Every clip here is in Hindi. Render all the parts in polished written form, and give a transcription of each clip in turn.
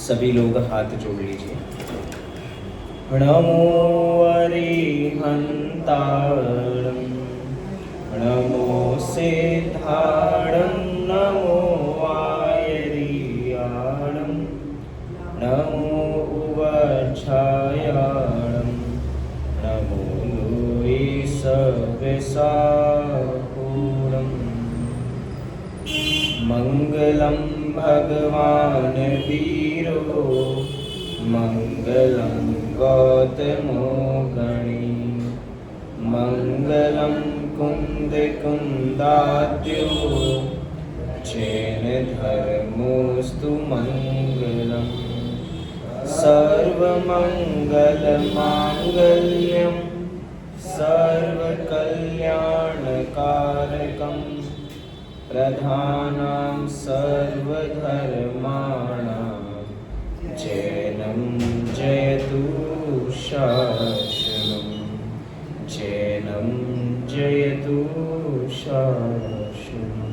सभी लोग हाथ जोड़ लीजिए। नमो अरिहंताणं, नमो सिद्धाणं, नमो वायरियाणं, नमो उवच्छायाणं, नमो लुईसविसापूर्णम्। मंगलम भगवान वीरो, मंगलम गौतमो गणी, मंगलम कुंद कुंदाद्यो, जैन धर्मोस्तु मंगलम। सर्वमंगल मांगल्यम, सर्वकल्याणकारकम, प्रधानां सर्वधर्माणां, जैनं जयतु शासनं, जैनं जयतु शासनम्।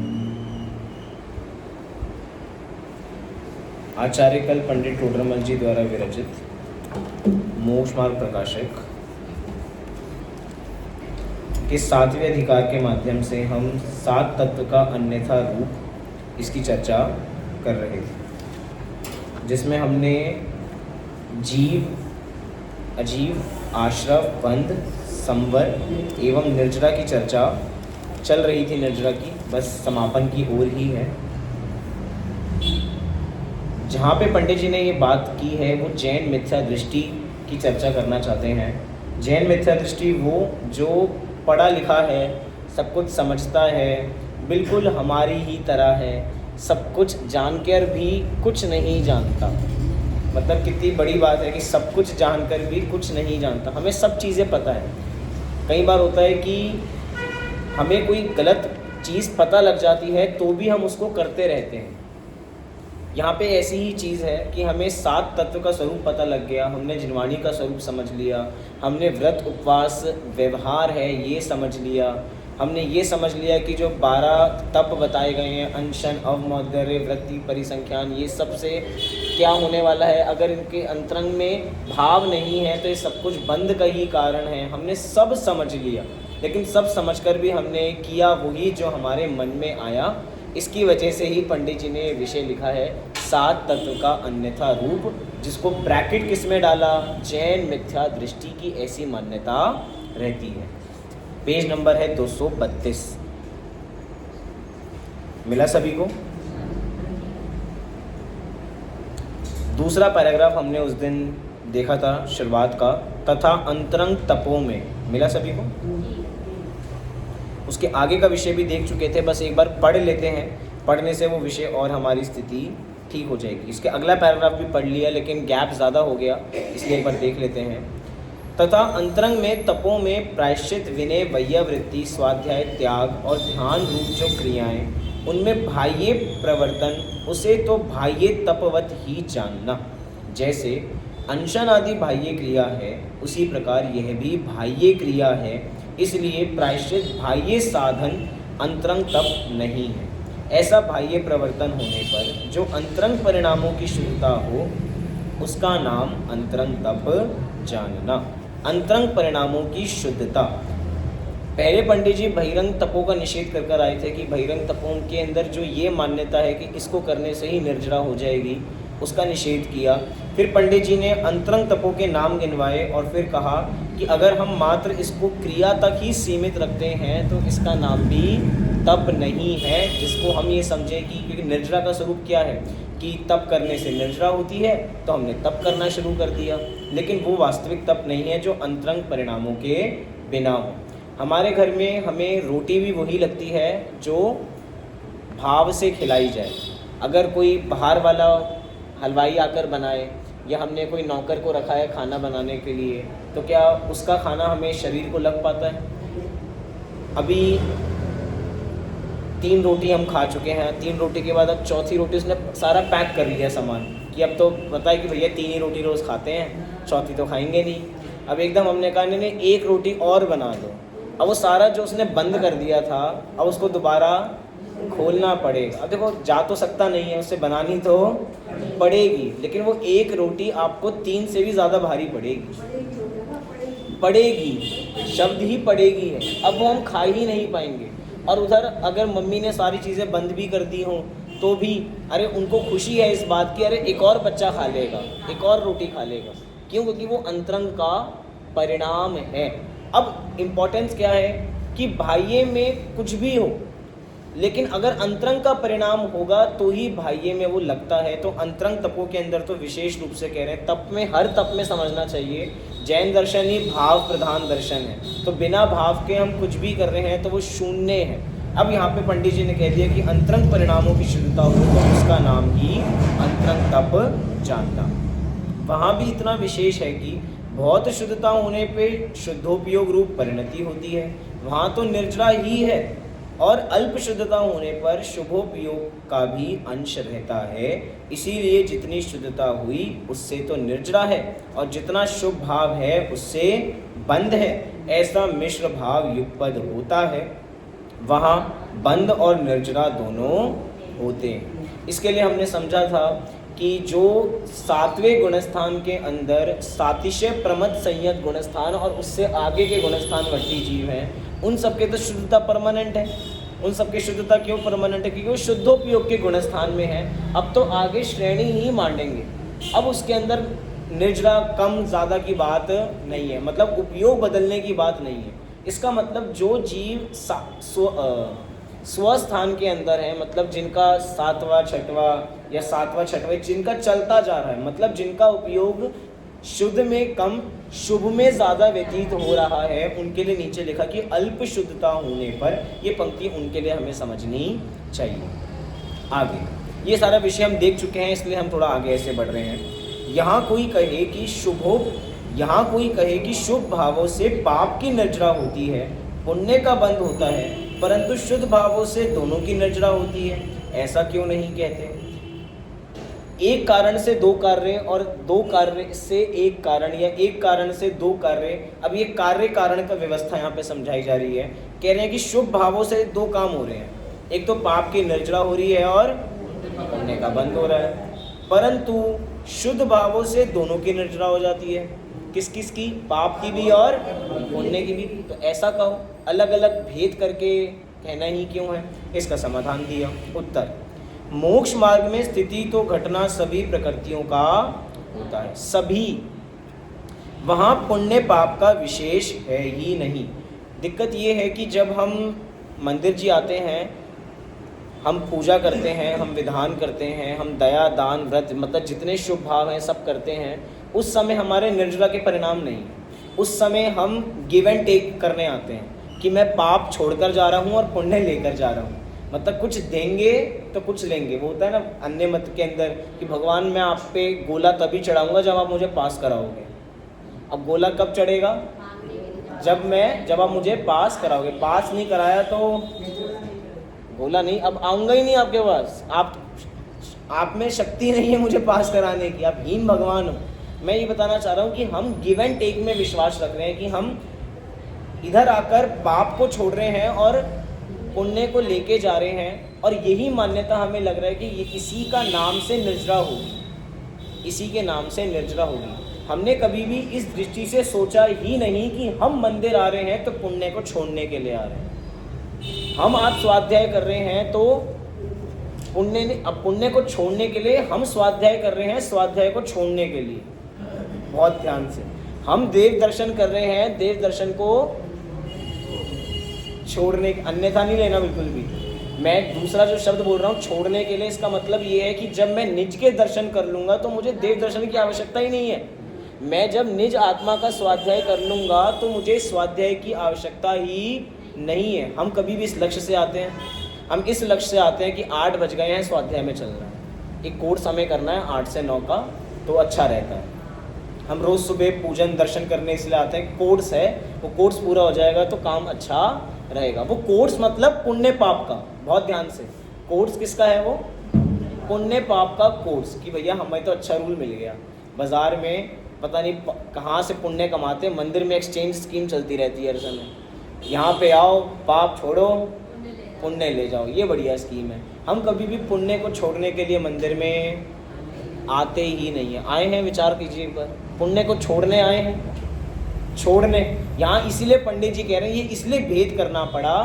आचार्य कल पंडित टोडरमल जी द्वारा विरचित मोक्ष मार्ग प्रकाशक के 7वें अधिकार के माध्यम से हम 7 तत्व का अन्यथा रूप इसकी चर्चा कर रहे थे, जिसमें हमने जीव, अजीव, आश्रव, बंध, संवर एवं निर्जरा की चर्चा चल रही थी। निर्जरा की बस समापन की ओर ही है। जहाँ पे पंडित जी ने ये बात की है वो जैन मिथ्या दृष्टि की चर्चा करना चाहते हैं। जैन मिथ्या दृष्टि वो जो पढ़ा लिखा है, सब कुछ समझता है, बिल्कुल हमारी ही तरह है, सब कुछ जानकर भी कुछ नहीं जानता। मतलब कितनी बड़ी बात है कि सब कुछ जानकर भी कुछ नहीं जानता। हमें सब चीज़ें पता है। कई बार होता है कि हमें कोई गलत चीज़ पता लग जाती है तो भी हम उसको करते रहते हैं। यहाँ पे ऐसी ही चीज़ है कि हमें 7 तत्व का स्वरूप पता लग गया, हमने जिनवाणी का स्वरूप समझ लिया, हमने व्रत उपवास व्यवहार है ये समझ लिया, हमने ये समझ लिया कि जो 12 तप बताए गए हैं, अनशन, अवमौदर्य, वृत्ति, परिसंख्यान, ये सब से क्या होने वाला है। अगर इनके अंतरंग में भाव नहीं है तो ये सब कुछ बंध का ही कारण है। हमने सब समझ लिया, लेकिन सब समझकर भी हमने किया वही जो हमारे मन में आया। इसकी वजह से ही पंडित जी ने विषय लिखा है 7 तत्व का अन्यथा रूप, जिसको ब्रैकेट किस में डाला, जैन मिथ्या दृष्टि की ऐसी मान्यता रहती है। पेज नंबर है 232। मिला सभी को? दूसरा पैराग्राफ हमने उस दिन देखा था शुरुआत का, तथा अंतरंग तपों में। मिला सभी को? उसके आगे का विषय भी देख चुके थे, बस एक बार पढ़ लेते हैं। पढ़ने से वो विषय और हमारी स्थिति ठीक हो जाएगी। इसके अगला पैराग्राफ भी पढ़ लिया, लेकिन गैप ज़्यादा हो गया, इसलिए एक बार देख लेते हैं। तथा अंतरंग में तपों में प्रायश्चित, विनय, वैयावृत्ति, स्वाध्याय, त्याग और ध्यान रूप जो क्रियाएं, उनमें बाह्य प्रवर्तन, उसे तो बाह्य तपवत ही जानना। जैसे अनशन आदि बाह्य क्रिया है, उसी प्रकार यह भी बाह्य क्रिया है। इसलिए प्रायश्चित बाह्य साधन अंतरंग तप नहीं है। ऐसा बाह्य प्रवर्तन होने पर जो अंतरंग परिणामों की शुद्धता हो, उसका नाम अंतरंग तप जानना। अंतरंग परिणामों की शुद्धता। पहले पंडित जी बहिरंग तपों का निषेध कर आए थे कि बहिरंग तपों के अंदर जो ये मान्यता है कि इसको करने से ही निर्जरा हो जाएगी, उसका निषेध किया। फिर पंडित जी ने अंतरंग तपों के नाम गिनवाए और फिर कहा कि अगर हम मात्र इसको क्रिया तक ही सीमित रखते हैं तो इसका नाम भी तप नहीं है, जिसको हम ये समझें कि क्योंकि निर्जरा का स्वरूप क्या है कि तप करने से निर्जरा होती है, तो हमने तप करना शुरू कर दिया। लेकिन वो वास्तविक तप नहीं है जो अंतरंग परिणामों के बिना हो। हमारे घर में हमें रोटी भी वही लगती है जो भाव से खिलाई जाए। अगर कोई बाहर वाला हलवाई आकर बनाए या हमने कोई नौकर को रखा है खाना बनाने के लिए, तो क्या उसका खाना हमें शरीर को लग पाता है? अभी 3 रोटी हम खा चुके हैं, 3 रोटी के बाद अब चौथी रोटी उसने सारा पैक कर लिया सामान कि अब तो पता है कि भैया 3 ही रोटी रोज़ खाते हैं, चौथी तो खाएंगे नहीं। अब एकदम हमने कहा नहीं 1 रोटी और बना दो। अब वो सारा जो उसने बंद कर दिया था, अब उसको दोबारा खोलना पड़ेगा। अब देखो जा तो सकता नहीं है, उससे बनानी तो पड़ेगी, लेकिन वो एक रोटी आपको 3 से भी ज़्यादा भारी पड़ेगी, शब्द ही पड़ेगी है। अब वो हम खा ही नहीं पाएंगे। और उधर अगर मम्मी ने सारी चीज़ें बंद भी कर दी हों तो भी अरे उनको खुशी है इस बात की, अरे एक और बच्चा खा लेगा, एक और रोटी खा लेगा। क्यों? क्योंकि वो अंतरंग का परिणाम है। अब इम्पोर्टेंस क्या है कि बाह्य में कुछ भी हो, लेकिन अगर अंतरंग का परिणाम होगा तो ही बाह्य में वो लगता है। तो अंतरंग तपों के अंदर तो विशेष रूप से कह रहे हैं, तप में, हर तप में समझना चाहिए, जैन दर्शन ही भाव प्रधान दर्शन है। तो बिना भाव के हम कुछ भी कर रहे हैं तो वो शून्य है। अब यहाँ पे पंडित जी ने कह दिया कि अंतरंग परिणामों की शुद्धता हो तो उसका नाम ही अंतरंग तप जानना। वहाँ भी इतना विशेष है कि बहुत शुद्धता होने पे शुद्धोपयोग रूप परिणति होती है, वहाँ तो निर्जरा ही है। और अल्प शुद्धता होने पर शुभोपयोग का भी अंश रहता है। इसीलिए जितनी शुद्धता हुई उससे तो निर्जरा है, और जितना शुभ भाव है उससे बंध है। ऐसा मिश्र भाव युगपद होता है, वहाँ बंध और निर्जरा दोनों होते हैं। इसके लिए हमने समझा था कि जो 7वें गुणस्थान के अंदर सातिशय प्रमद संयत गुणस्थान और उससे आगे के गुणस्थान वर्ती जीव हैं, उन सबके तो शुद्धता परमानेंट है। उन सबकी शुद्धता क्यों परमानेंट है? क्योंकि वो शुद्धोपयोग के गुणस्थान में है। अब तो आगे श्रेणी ही मांडेंगे। अब उसके अंदर निर्जरा कम ज़्यादा की बात नहीं है, मतलब उपयोग बदलने की बात नहीं है। इसका मतलब जो जीव स्वस्थान के अंदर है, मतलब जिनका 7वां 6वां या 7वां 6वां जिनका चलता जा रहा है, मतलब जिनका उपयोग शुद्ध में कम शुभ में ज़्यादा व्यतीत हो रहा है, उनके लिए नीचे लिखा कि अल्प शुद्धता होने पर, ये पंक्ति उनके लिए हमें समझनी चाहिए। आगे ये सारा विषय हम देख चुके हैं, इसलिए हम थोड़ा आगे ऐसे बढ़ रहे हैं। यहाँ कोई कहे कि शुभ भावों से पाप की निर्जरा होती है, पुण्य का बंध होता है, परंतु शुद्ध भावों से दोनों की निर्जरा होती है। ऐसा क्यों नहीं कहते? एक कारण से दो कार्य और दो कार्य से एक कारण, या एक कारण से दो कार्य। अब ये कार्य कारण का व्यवस्था यहाँ पे समझाई जा रही है। कह रहे हैं कि शुभ भावों से दो काम हो रहे हैं, एक तो पाप की निर्जरा हो रही है और पुण्य का बंध हो रहा है, परंतु शुद्ध भावों से दोनों की निर्जरा हो जाती है। किस किस की? पाप की भी और पुण्य की भी। तो ऐसा कहो, अलग अलग भेद करके कहना ही क्यों है? इसका समाधान दिया। उत्तर, मोक्ष मार्ग में स्थिति तो घटना सभी प्रकृतियों का होता है, सभी। वहाँ पुण्य पाप का विशेष है ही नहीं। दिक्कत ये है कि जब हम मंदिर जी आते हैं, हम पूजा करते हैं, हम विधान करते हैं, हम दया दान व्रत मतलब जितने शुभ भाव हैं सब करते हैं, उस समय हमारे निर्जरा के परिणाम नहीं। उस समय हम गिव एंड टेक करने आते हैं कि मैं पाप छोड़कर जा रहा हूँ और पुण्य लेकर जा रहा हूँ। मतलब कुछ देंगे तो कुछ लेंगे। वो होता है ना अन्य मत के अंदर कि भगवान मैं आप पे गोला तभी चढ़ाऊँगा जब आप मुझे पास कराओगे। अब गोला कब चढ़ेगा? जब आप मुझे पास कराओगे। पास नहीं कराया तो गोला नहीं, अब आऊँगा ही नहीं आपके पास। आप में शक्ति नहीं है मुझे पास कराने की, आप हीन भगवान हो। मैं ये बताना चाह रहा हूँ कि हम गिव एंड टेक में विश्वास रख रहे हैं कि हम इधर आकर पाप को छोड़ रहे हैं और पुण्य को लेके जा रहे हैं, और यही मान्यता हमें लग रहा है कि ये इसी का नाम से निर्जरा होगी, इसी के नाम से निर्जरा होगी। हमने कभी भी इस दृष्टि से सोचा ही नहीं कि हम मंदिर आ रहे हैं तो पुण्य को छोड़ने के लिए आ रहे हैं। हम आज स्वाध्याय कर रहे हैं तो पुण्य को छोड़ने के लिए हम स्वाध्याय कर रहे हैं, स्वाध्याय को छोड़ने के लिए। बहुत ध्यान से, हम देव दर्शन कर रहे हैं, देव दर्शन को छोड़ने, अन्यथा नहीं लेना बिल्कुल भी। मैं दूसरा जो शब्द बोल रहा हूँ छोड़ने के लिए, इसका मतलब ये है कि जब मैं निज के दर्शन कर लूँगा तो मुझे देव दर्शन की आवश्यकता ही नहीं है। मैं जब निज आत्मा का स्वाध्याय कर लूँगा तो मुझे स्वाध्याय की आवश्यकता ही नहीं है। हम कभी भी इस लक्ष्य से आते हैं, हम इस लक्ष्य से आते हैं कि 8 बज गए हैं, स्वाध्याय में चल रहा है, एक कोर्स हमें करना है 8 से 9 का, तो अच्छा रहता है। हम रोज़ सुबह पूजन दर्शन करने इसलिए आते हैं, कोर्स है, वो कोर्स पूरा हो जाएगा तो काम अच्छा रहेगा। वो कोर्स मतलब पुण्य पाप का, बहुत ध्यान से, कोर्स किसका है? वो पुण्य पाप का कोर्स। कि भैया हमें तो अच्छा रूल मिल गया, बाज़ार में पता नहीं कहाँ से पुण्य कमाते, मंदिर में एक्सचेंज स्कीम चलती रहती है हर समय। यहाँ पे आओ, पाप छोड़ो, पुण्य ले जाओ, ये बढ़िया स्कीम है। हम कभी भी पुण्य को छोड़ने के लिए मंदिर में आते ही नहीं है। आए हैं, विचार कीजिए एक बार, पुण्य को छोड़ने आए हैं, छोड़ने। यहाँ इसीलिए पंडित जी कह रहे हैं, ये इसलिए भेद करना पड़ा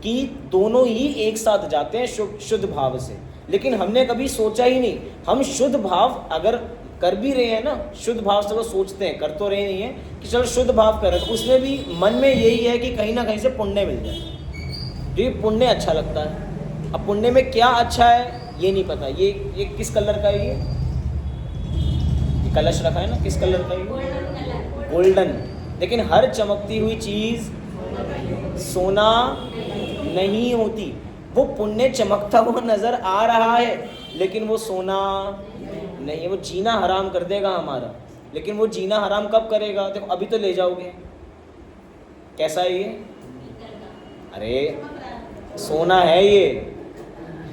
कि दोनों ही एक साथ जाते हैं शुद्ध भाव से। लेकिन हमने कभी सोचा ही नहीं, हम शुद्ध भाव अगर कर भी रहे हैं ना, शुद्ध भाव से वो सोचते हैं, कर तो रहे नहीं है कि चलो शुद्ध भाव करें, तो उसमें भी मन में यही है कि कहीं ना कहीं से पुण्य मिल जाए, तो ये पुण्य अच्छा लगता है। अब पुण्य में क्या अच्छा है ये नहीं पता। ये किस कलर का है? ये कलश रखा है ना, किस कलर का है? गोल्डन। लेकिन हर चमकती हुई चीज़ सोना नहीं होती। वो पुण्य चमकता हुआ नजर आ रहा है लेकिन वो सोना नहीं है। वो जीना हराम कर देगा हमारा। लेकिन वो जीना हराम कब करेगा? देखो अभी तो ले जाओगे, कैसा है ये? अरे सोना है ये,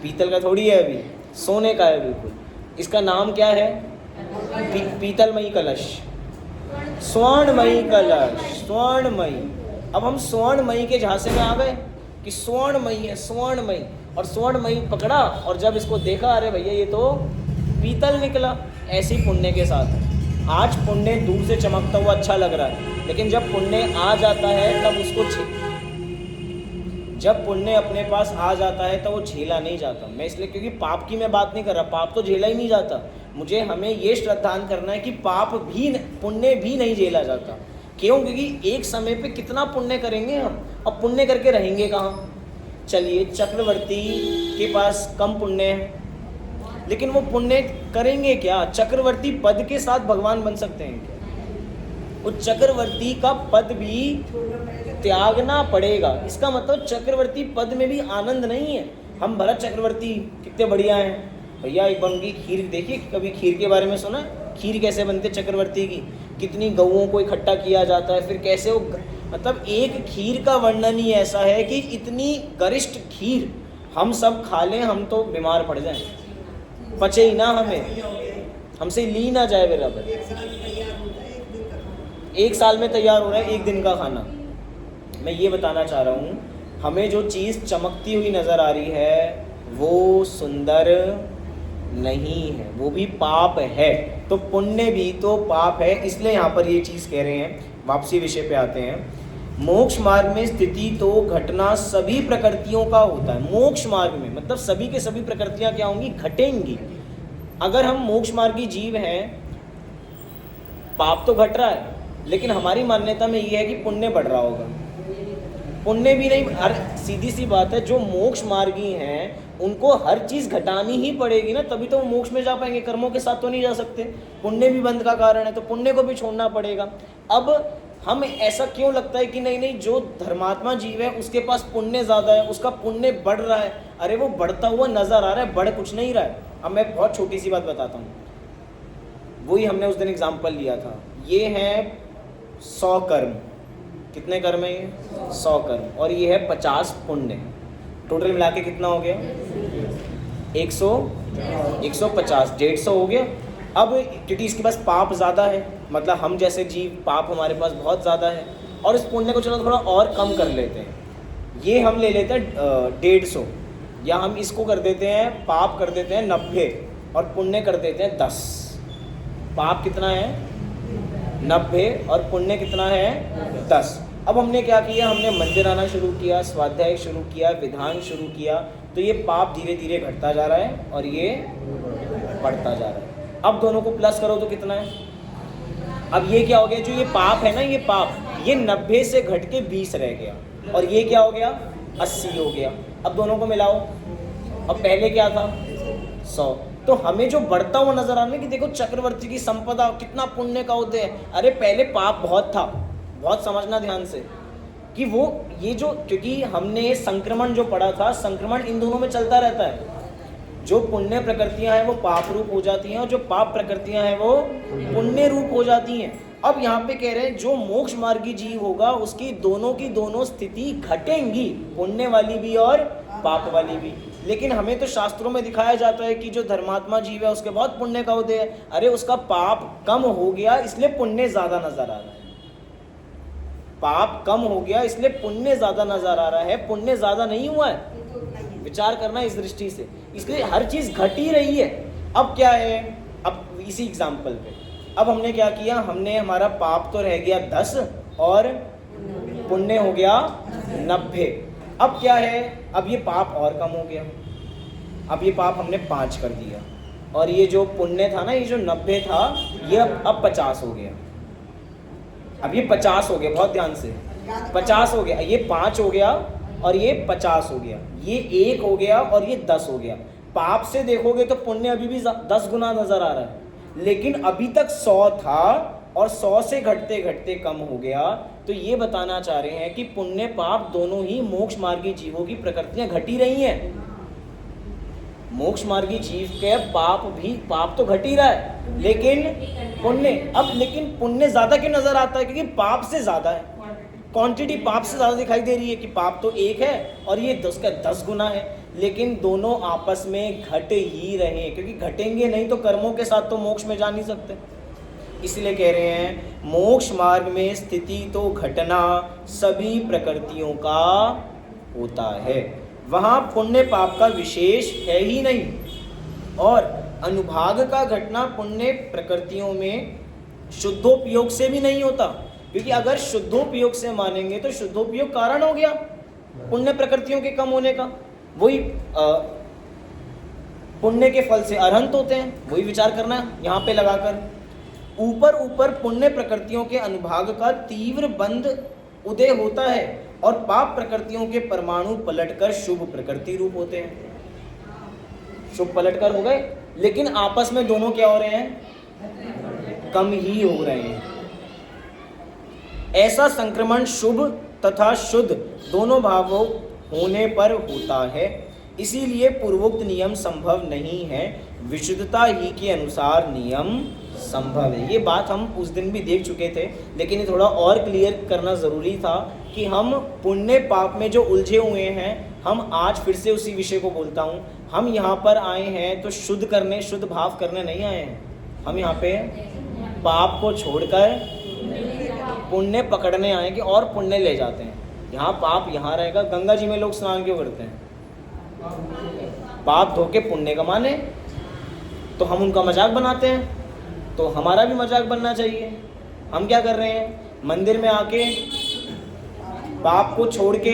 पीतल का थोड़ी है, अभी सोने का है बिल्कुल। इसका नाम क्या है? पीतलमयी कलश, स्वर्णमयी कलश, स्वर्णमयी। अब हम स्वर्णमयी के झांसे में आ गए कि स्वर्णमयी है, स्वर्णमयी। और स्वर्णमयी पकड़ा और जब इसको देखा, अरे भैया ये तो पीतल निकला। ऐसी पुण्य के साथ है। आज पुण्य दूर से चमकता हुआ अच्छा लग रहा है, लेकिन जब पुण्य आ जाता है तब उसको जब पुण्य अपने पास आ जाता है तो वो झेला नहीं जाता। मैं इसलिए, क्योंकि पाप की मैं बात नहीं कर रहा, पाप तो झेला ही नहीं जाता। मुझे हमें ये श्रद्धान करना है कि पाप भी, पुण्य भी नहीं झेला जाता। क्यों? क्योंकि एक समय पे कितना पुण्य करेंगे हम, अब पुण्य करके रहेंगे कहाँ? चलिए चक्रवर्ती के पास कम पुण्य है, लेकिन वो पुण्य करेंगे क्या? चक्रवर्ती पद के साथ भगवान बन सकते हैं क्या? वो चक्रवर्ती का पद भी त्यागना पड़ेगा। इसका मतलब चक्रवर्ती पद में भी आनंद नहीं है। हम भरत चक्रवर्ती कितने बढ़िया हैं भैया, एक बार उनकी खीर देखिए, कभी खीर के बारे में सुना? खीर कैसे बनते चक्रवर्ती की? कितनी गऊओं को इकट्ठा किया जाता है, फिर कैसे वो, मतलब एक खीर का वर्णन ही ऐसा है कि इतनी गरिष्ठ खीर हम सब खा लें, हम तो बीमार पड़ जाएं, पचे ही ना हमें, हमसे ली ना जाए बराबर। एक साल में तैयार हो रहा है एक दिन का खाना। मैं ये बताना चाह रहा हूँ, हमें जो चीज़ चमकती हुई नज़र आ रही है वो सुंदर नहीं है, वो भी पाप है। तो पुण्य भी तो पाप है, इसलिए यहाँ पर ये चीज़ कह रहे हैं। वापसी विषय पे आते हैं। मोक्ष मार्ग में स्थिति तो घटना सभी प्रकृतियों का होता है। मोक्ष मार्ग में मतलब सभी के सभी प्रकृतियाँ क्या होंगी? घटेंगी। अगर हम मोक्ष मार्गी जीव हैं, पाप तो घट रहा है, लेकिन हमारी मान्यता में ये है कि पुण्य बढ़ रहा होगा। पुण्य भी नहीं, हर सीधी सी बात है, जो मोक्ष मार्गी हैं उनको हर चीज़ घटानी ही पड़ेगी ना, तभी तो वो मोक्ष में जा पाएंगे। कर्मों के साथ तो नहीं जा सकते। पुण्य भी बंध का कारण है, तो पुण्य को भी छोड़ना पड़ेगा। अब हम ऐसा क्यों लगता है कि नहीं नहीं, जो धर्मात्मा जीव है उसके पास पुण्य ज़्यादा है, उसका पुण्य बढ़ रहा है। अरे वो बढ़ता हुआ नज़र आ रहा है, बढ़ कुछ नहीं रहा है। अब मैं बहुत छोटी सी बात बताता हूँ, वही हमने उस दिन एग्जाम्पल लिया था। ये है 100 कर्म। कितने कर्म है ये? 100 कर्म। और ये है 50 पुण्य। टोटल मिला के कितना हो गया? 150, 150 हो गया। अब क्योंकि इसके पास पाप ज़्यादा है, मतलब हम जैसे जीव, पाप हमारे पास बहुत ज़्यादा है, और इस पुण्य को चलो थोड़ा और कम कर लेते हैं। ये हम ले लेते हैं 150, या हम इसको कर देते हैं, पाप कर देते हैं 90 और पुण्य कर देते हैं 10। पाप कितना है? 90 और पुण्य कितना है? 10। अब हमने क्या किया? हमने मंदिर आना शुरू किया, स्वाध्याय शुरू किया, विधान शुरू किया, तो ये पाप धीरे धीरे घटता जा रहा है और ये बढ़ता जा रहा है। अब दोनों को प्लस करो तो कितना है? अब ये क्या हो गया? जो ये पाप है ना, ये पाप, ये 90 से घट के 20 रह गया, और ये क्या हो गया? 80 हो गया। अब दोनों को मिलाओ। अब पहले क्या था? 100। तो हमें जो बढ़ता हुआ नजर आ रहा है कि देखो चक्रवर्ती की संपदा, कितना पुण्य का उदय है। अरे पहले पाप बहुत था, बहुत समझना ध्यान से कि वो ये जो, क्योंकि हमने संक्रमण जो पढ़ा था, संक्रमण इन दोनों में चलता रहता है। जो पुण्य प्रकृतियां हैं वो पाप रूप हो जाती हैं, और जो पाप प्रकृतियां हैं वो पुण्य रूप हो जाती हैं। अब यहाँ पे कह रहे हैं जो मोक्ष मार्गी जीव होगा उसकी दोनों की दोनों स्थिति घटेंगी, पुण्य वाली भी और पाप वाली भी। लेकिन हमें तो शास्त्रों में दिखाया जाता है कि जो धर्मात्मा जीव है उसके बहुत पुण्य का उदय है। अरे उसका पाप कम हो गया, इसलिए पुण्य ज़्यादा नजर आ रहा है। पाप कम हो गया इसलिए पुण्य ज्यादा नजर आ रहा है, पुण्य ज्यादा नहीं हुआ है। विचार करना इस दृष्टि से, इसलिए हर चीज घट ही रही है। अब क्या है, अब इसी एग्जाम्पल पे अब हमने क्या किया, हमने हमारा पाप तो रह गया 10 और पुण्य हो गया 90। अब क्या है, अब ये पाप और कम हो गया, अब ये पाप हमने 5 कर दिया और ये जो पुण्य था ना, ये जो 90 था ये अब 50 हो गया। अब ये 50 हो गया, बहुत ध्यान से 50 हो गया, ये 5 हो गया और ये 50 हो गया, ये 1 हो गया और ये 10 हो गया। पाप से देखोगे तो पुण्य अभी भी 10 गुना नजर आ रहा है, लेकिन अभी तक 100 था और 100 से घटते घटते कम हो गया। तो ये बताना चाह रहे हैं कि पुण्य पाप दोनों ही मोक्ष मार्गी जीवों की प्रकृतियां घटी रही हैं। मोक्ष मार्गी जीव के पाप तो घट ही रहा है, लेकिन पुण्य ज्यादा क्यों नजर आता है, क्योंकि पाप से ज्यादा है, क्वांटिटी पाप से ज्यादा दिखाई दे रही है कि पाप तो 1 है और ये 10 का 10 गुना है, लेकिन दोनों आपस में घट ही रहे, क्योंकि घटेंगे नहीं तो कर्मों के साथ तो मोक्ष में जा नहीं सकते। इसलिए कह रहे हैं मोक्ष मार्ग में स्थिति तो घटना सभी प्रकृतियों का होता है, वहाँ पुण्य पाप का विशेष है ही नहीं, और अनुभाग का घटना पुण्य प्रकृतियों में शुद्धोपयोग से भी नहीं होता, क्योंकि अगर शुद्धोपयोग से मानेंगे तो शुद्धोपयोग कारण हो गया पुण्य प्रकृतियों के कम होने का। वही पुण्य के फल से अरहंत होते हैं, वही विचार करना है यहाँ पे लगाकर। ऊपर पुण्य प्रकृतियों के अनुभाग का तीव्र बंध उदय होता है और पाप प्रकृतियों के परमाणु पलटकर शुभ प्रकृति रूप होते हैं। शुभ पलटकर हो गए, लेकिन आपस में दोनों क्या हो रहे हैं, कम ही हो रहे हैं। ऐसा संक्रमण शुभ तथा शुद्ध दोनों भावों होने पर होता है, इसीलिए पूर्वोक्त नियम संभव नहीं है, विशुद्धता ही के अनुसार नियम संभव है। ये बात हम उस दिन भी देख चुके थे, लेकिन ये थोड़ा और क्लियर करना ज़रूरी था कि हम पुण्य पाप में जो उलझे हुए हैं, हम आज फिर से उसी विषय को बोलता हूँ, हम यहाँ पर आए हैं तो शुद्ध करने, शुद्ध भाव करने नहीं आए हैं। हम यहाँ पे पाप को छोड़कर पुण्य पकड़ने आए कि और पुण्य ले जाते हैं। यहाँ पाप यहाँ रहेगा। गंगा जी में लोग स्नान क्यों करते हैं, पाप धो के पुण्य कमाने, तो हम उनका मजाक बनाते हैं, तो हमारा भी मजाक बनना चाहिए। हम क्या कर रहे हैं, मंदिर में आके पाप को छोड़ के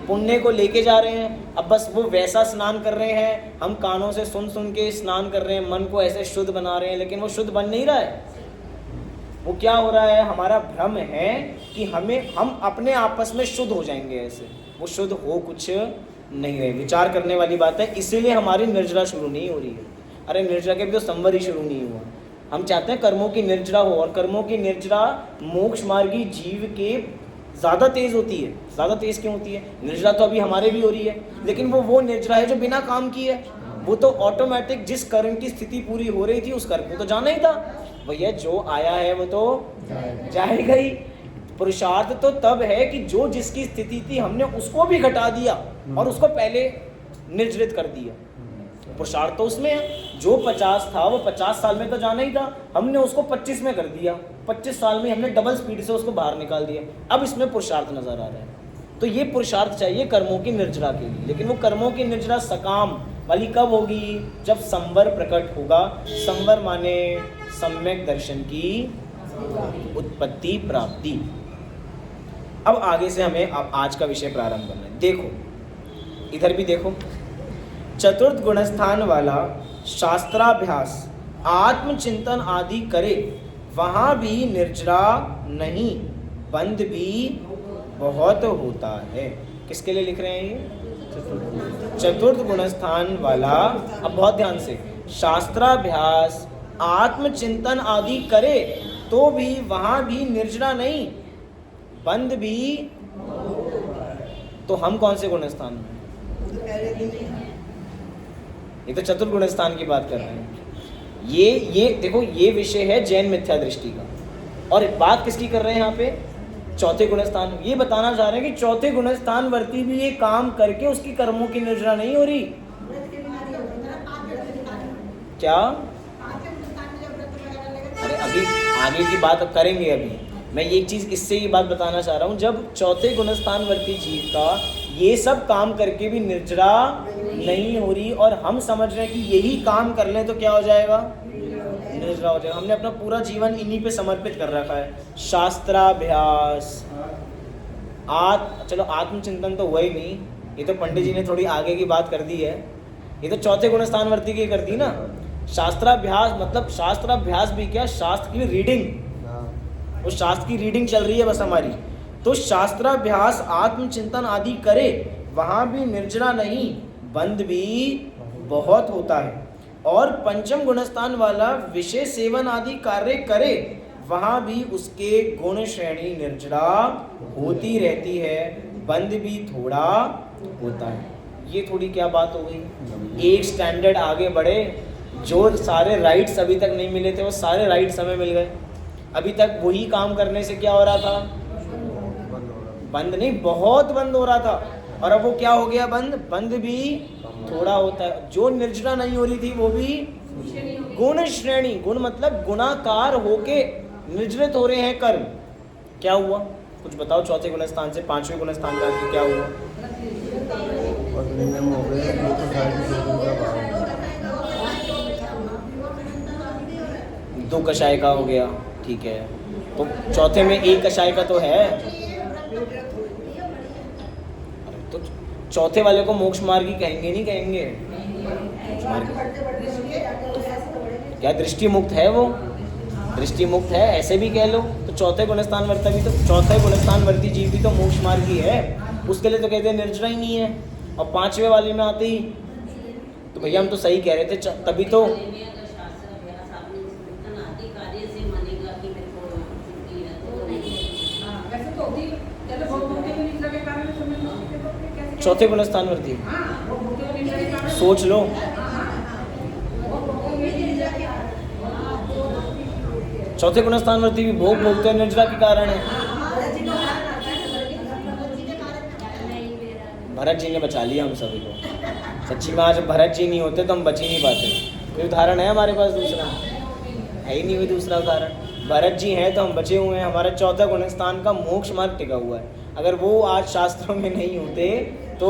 पुण्य को लेके जा रहे हैं। अब बस वो वैसा स्नान कर रहे हैं, हम कानों से सुन सुन के स्नान कर रहे हैं, मन को ऐसे शुद्ध बना रहे हैं, लेकिन वो शुद्ध बन नहीं रहा है। वो क्या हो रहा है, हमारा भ्रम है कि हम अपने आपस में शुद्ध हो जाएंगे, ऐसे वो शुद्ध हो कुछ नहीं रहे। विचार करने वाली बात है, इसीलिए हमारी निर्जरा शुरू नहीं हो रही है। अरे निर्जरा के भी तो संवर ही शुरू नहीं हुआ। हम चाहते हैं कर्मों की निर्जरा हो, और कर्मों की निर्जरा मोक्ष मार्गी जीव के ज़्यादा तेज़ होती है। ज़्यादा तेज़ क्यों होती है, निर्जरा तो अभी हमारे भी हो रही है, लेकिन वो निर्जरा है जो बिना काम की है। वो तो ऑटोमेटिक जिस कर्म की स्थिति पूरी हो रही थी उस कर्म को तो जाना ही था भैया, जो आया है वो तो जाएगा ही। पुरुषार्थ तो तब है कि जो जिसकी स्थिति थी हमने उसको भी घटा दिया और उसको पहले निर्जरित कर दिया। पुरुषार्थ तो उसमें है, जो 50 था वो 50 साल में तो जाना ही था, हमने उसको 25 में कर दिया, 25 साल में हमने डबल स्पीड से उसको बाहर निकाल दिया। अब इसमें पुरुषार्थ नजर आ रहा है। तो ये पुरुषार्थ चाहिए कर्मों की निर्जरा के लिए, लेकिन वो कर्मों की निर्जरा सकाम वाली कब होगी, जब संवर प्रकट होगा। संवर माने सम्यक दर्शन की उत्पत्ति प्राप्ति। अब आगे से हमें अब आज का विषय प्रारंभ करना है। देखो इधर भी देखो, चतुर्थ गुणस्थान वाला शास्त्राभ्यास आत्मचिंतन आदि करे, वहाँ भी निर्जरा नहीं, बंध भी बहुत होता है। किसके लिए लिख रहे हैं ये, चतुर्थ गुणस्थान वाला। अब बहुत ध्यान से, शास्त्राभ्यास आत्मचिंतन आदि करे तो भी वहाँ भी निर्जरा नहीं, बंध भी। तो हम कौन से गुणस्थान में, ये तो चतुर्थ गुणस्थान की बात कर रहे हैं। ये देखो, ये विषय है जैन मिथ्या दृष्टि का, और बात किसकी कर रहे हैं यहाँ पे, चौथे गुणस्थान। ये बताना चाह रहे हैं कि चौथे गुणस्थान वर्ती भी ये काम करके उसकी कर्मों की निर्जरा नहीं हो रही। क्या, अरे अभी आगे की बात अब करेंगे अभी, मैं ये चीज़ इससे ये बात बताना चाह रहा हूँ, जब चौथे गुणस्थानवर्ती जीव का ये सब काम करके भी निर्जरा नहीं हो रही और हम समझ रहे हैं कि यही काम कर लें तो क्या हो जाएगा, निर्जरा हो जाएगा। हमने अपना पूरा जीवन इन्हीं पे समर्पित कर रखा है। शास्त्राभ्यास, चलो आत्मचिंतन तो हुआ ही नहीं, ये तो पंडित जी ने थोड़ी आगे की बात कर दी है, ये तो चौथे गुणस्थानवर्ती की कर दी ना। शास्त्राभ्यास मतलब शास्त्राभ्यास भी क्या, शास्त्र की रीडिंग, उस शास्त्र की रीडिंग चल रही है बस हमारी। तो शास्त्राभ्यास आत्मचिंतन आदि करे, वहाँ भी निर्जरा नहीं, बंध भी बहुत होता है। और पंचम गुणस्थान वाला विषय सेवन आदि कार्य करे, वहाँ भी उसके गुण श्रेणी निर्जरा होती रहती है, बंध भी थोड़ा होता है। ये थोड़ी क्या बात हो गई, एक स्टैंडर्ड आगे बढ़े, जो सारे राइट्स अभी तक नहीं मिले थे वो सारे राइट्स हमें मिल गए। अभी तक वही काम करने से क्या हो रहा था, बंद नहीं, बहुत बंद हो रहा था, और अब वो क्या हो गया, बंद भी थोड़ा होता है। जो निर्जरा नहीं हो रही थी वो भी गुण श्रेणी, गुण मतलब गुणाकार होके निर्जरित हो रहे हैं कर्म। क्या हुआ कुछ बताओ, चौथे गुणस्थान से पांचवें गुणस्थान का क्या हुआ? दो कषाय का हो गया, ठीक है, तो चौथे में एक कषाय का तो है, तो चौथे वाले को मोक्ष मार्गी कहेंगे नहीं कहेंगे? क्या दृष्टि मुक्त है वो, दृष्टि मुक्त है ऐसे भी कह लो। तो चौथे गुणस्थानवर्ती भी तो, चौथे गुणस्थानवर्ती जीव भी तो मोक्ष मार्गी है, उसके लिए तो कहते हैं निर्जरा ही नहीं है। और पांचवे वाले में आते ही तो भैया हम तो सही कह रहे थे, तभी तो चौथे गुणस्थानवर्ती सोच लो, चौथे गुणस्थानवर्ती भी भोग भोगते हैं, निर्जरा के कारण है। भरत जी ने बचा लिया हम सभी को, सच्ची में आज भरत जी नहीं होते तो हम बच ही नहीं पाते। कोई उदाहरण है हमारे पास दूसरा? है ही नहीं कोई दूसरा उदाहरण। भरत जी हैं तो हम बचे हुए हैं, हमारा चौथा गुणस्थान का मोक्ष मार्ग टिका हुआ है। अगर वो आज शास्त्रों में नहीं होते तो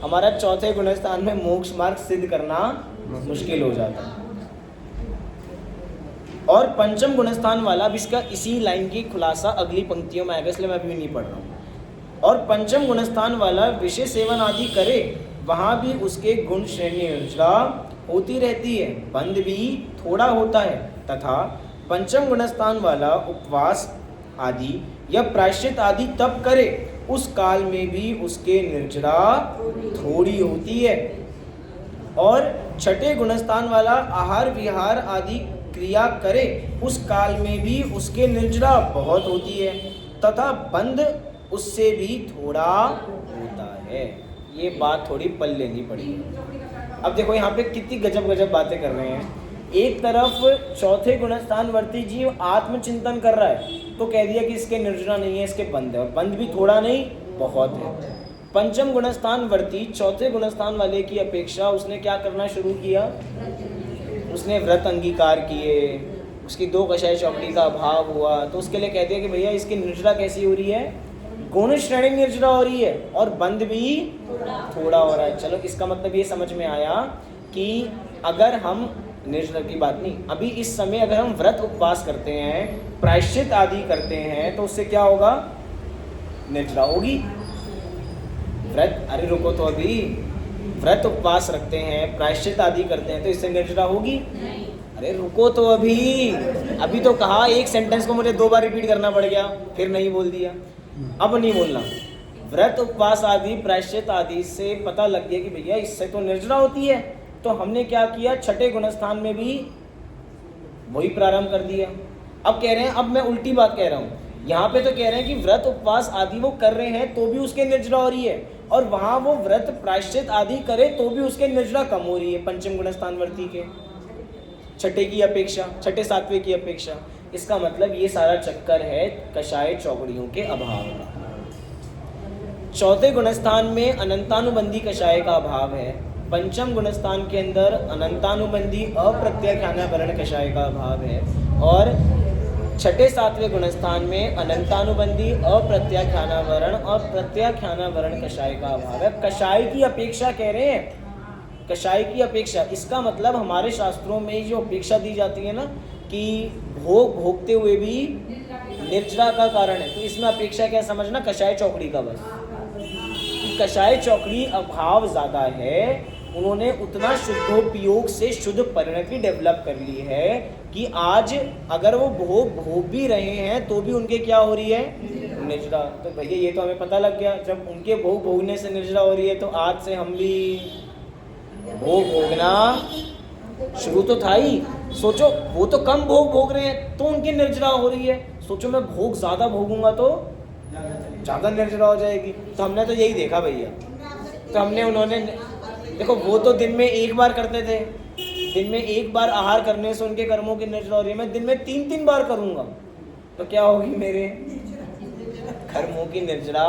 हमारा चौथे गुणस्थान में मोक्ष मार्ग सिद्ध करना मुश्किल हो जाता। और पंचम गुणस्थान वाला, अब इसका इसी लाइन की खुलासा अगली पंक्तियों में आएगा, इसलिए मैं अभी नहीं पढ़ रहा हूँ। और पंचम गुणस्थान वाला विषय सेवन आदि करे, वहाँ भी उसके गुण श्रेणी निर्जरा होती रहती है, बंध भी थोड़ा होता है। तथा पंचम गुणस्थान वाला उपवास आदि या प्रायश्चित आदि तप करे, उस काल में भी उसके निर्जरा थोड़ी होती है। और छठे गुणस्थान वाला आहार विहार आदि क्रिया करे, उस काल में भी उसके निर्जरा बहुत होती है, तथा बंध उससे भी थोड़ा होता है। ये बात थोड़ी पल लेनी पड़ेगी। अब देखो यहाँ पे कितनी गजब गजब बातें कर रहे हैं। एक तरफ चौथे गुणस्थानवर्ती जीव आत्मचिंतन कर रहा है तो कह दिया कि इसके निर्जरा नहीं है, इसके बंध है, और बंध भी थोड़ा नहीं बहुत है। पंचम गुणस्थानवर्ती चौथे गुणस्थान वाले की अपेक्षा उसने क्या करना शुरू किया, उसने व्रत अंगीकार किए, उसकी दो कषाय चौकड़ी का अभाव हुआ, तो उसके लिए कहते हैं कि भैया इसकी निर्जरा कैसी हो रही है, गुण श्रेणी निर्जरा हो रही है और बंध भी थोड़ा हो रहा है। चलो इसका मतलब ये समझ में आया कि अगर हम निर्जरा की बात नहीं, अभी इस समय अगर हम व्रत उपवास करते हैं, प्रायश्चित आदि करते हैं, तो उससे क्या होगा, निर्जरा होगी। व्रत, अरे रुको तो, अभी व्रत उपवास रखते हैं, प्रायश्चित आदि करते हैं, तो इससे निर्जरा होगी? अरे रुको तो, अभी तो कहा, एक सेंटेंस को मुझे 2 बार रिपीट करना पड़ गया, फिर नहीं बोल दिया, अब नहीं बोलना। व्रत उपवास आदि प्रायश्चित आदि से पता लग गया कि भैया इससे तो निर्जरा होती है, तो हमने क्या किया, छठे गुणस्थान में भी वही प्रारंभ कर दिया। अब कह रहे हैं, अब मैं उल्टी बात कह रहा हूँ, यहाँ पे तो कह रहे हैं कि व्रत उपवास आदि वो कर रहे हैं तो भी उसके निर्जरा हो रही है, और वहाँ वो व्रत प्रायश्चित आदि करे तो भी उसके निर्जरा कम हो रही है पंचम गुणस्थानवर्ती के, छठे की अपेक्षा, छठे सातवें की अपेक्षा। इसका मतलब ये सारा चक्कर है कषाय चौकड़ियों के अभाव का। चौथे गुणस्थान में अनंतानुबंधी कषाय का अभाव है, पंचम गुणस्थान के अंदर अनंतानुबंधी अप्रत्याख्यानाभरण कषाय का अभाव है, और छठे सातवें गुणस्थान में अनंतानुबंधी, अप्रत्याख्यानावरण और प्रत्याख्यानावरण कषाय का अभाव है। कषाय की अपेक्षा कह रहे हैं, कषाय की अपेक्षा, इसका मतलब हमारे शास्त्रों में जो अपेक्षा दी जाती है ना कि भोग भोगते हुए भी निर्जरा का कारण है, तो इसमें अपेक्षा क्या समझना, कषाय चौकड़ी का, बस कि कषाय चौकड़ी अभाव ज़्यादा है, उन्होंने उतना शुद्धोपयोग से शुद्ध परिणति डेवलप कर ली है कि आज अगर वो भोग भोग भी रहे हैं तो भी उनके क्या हो रही है, निर्जरा। तो भैया ये तो हमें पता लग गया, जब उनके भोग भोगने से निर्जरा हो रही है तो आज से हम भी भोग भोगना शुरू तो था ही। सोचो वो तो कम भोग भोग रहे हैं तो उनकी निर्जरा हो रही है, सोचो मैं भोग ज़्यादा भोगूंगा तो ज़्यादा निर्जरा हो जाएगी। तो हमने तो यही देखा भैया, तो हमने उन्होंने देखो वो तो दिन में एक बार करते थे, दिन में एक बार आहार करने से उनके कर्मों की निर्जरा हो रही है, मैं दिन में 3-3 बार करूँगा तो क्या होगी, मेरे कर्मों की निर्जरा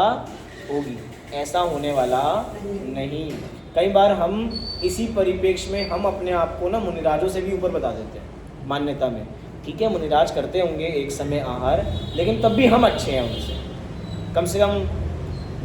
होगी। ऐसा होने वाला नहीं। कई बार हम इसी परिप्रेक्ष्य में हम अपने आप को ना मुनिराजों से भी ऊपर बता देते हैं मान्यता में। ठीक है, मुनिराज करते होंगे एक समय आहार, लेकिन तब भी हम अच्छे हैं उनसे, कम से कम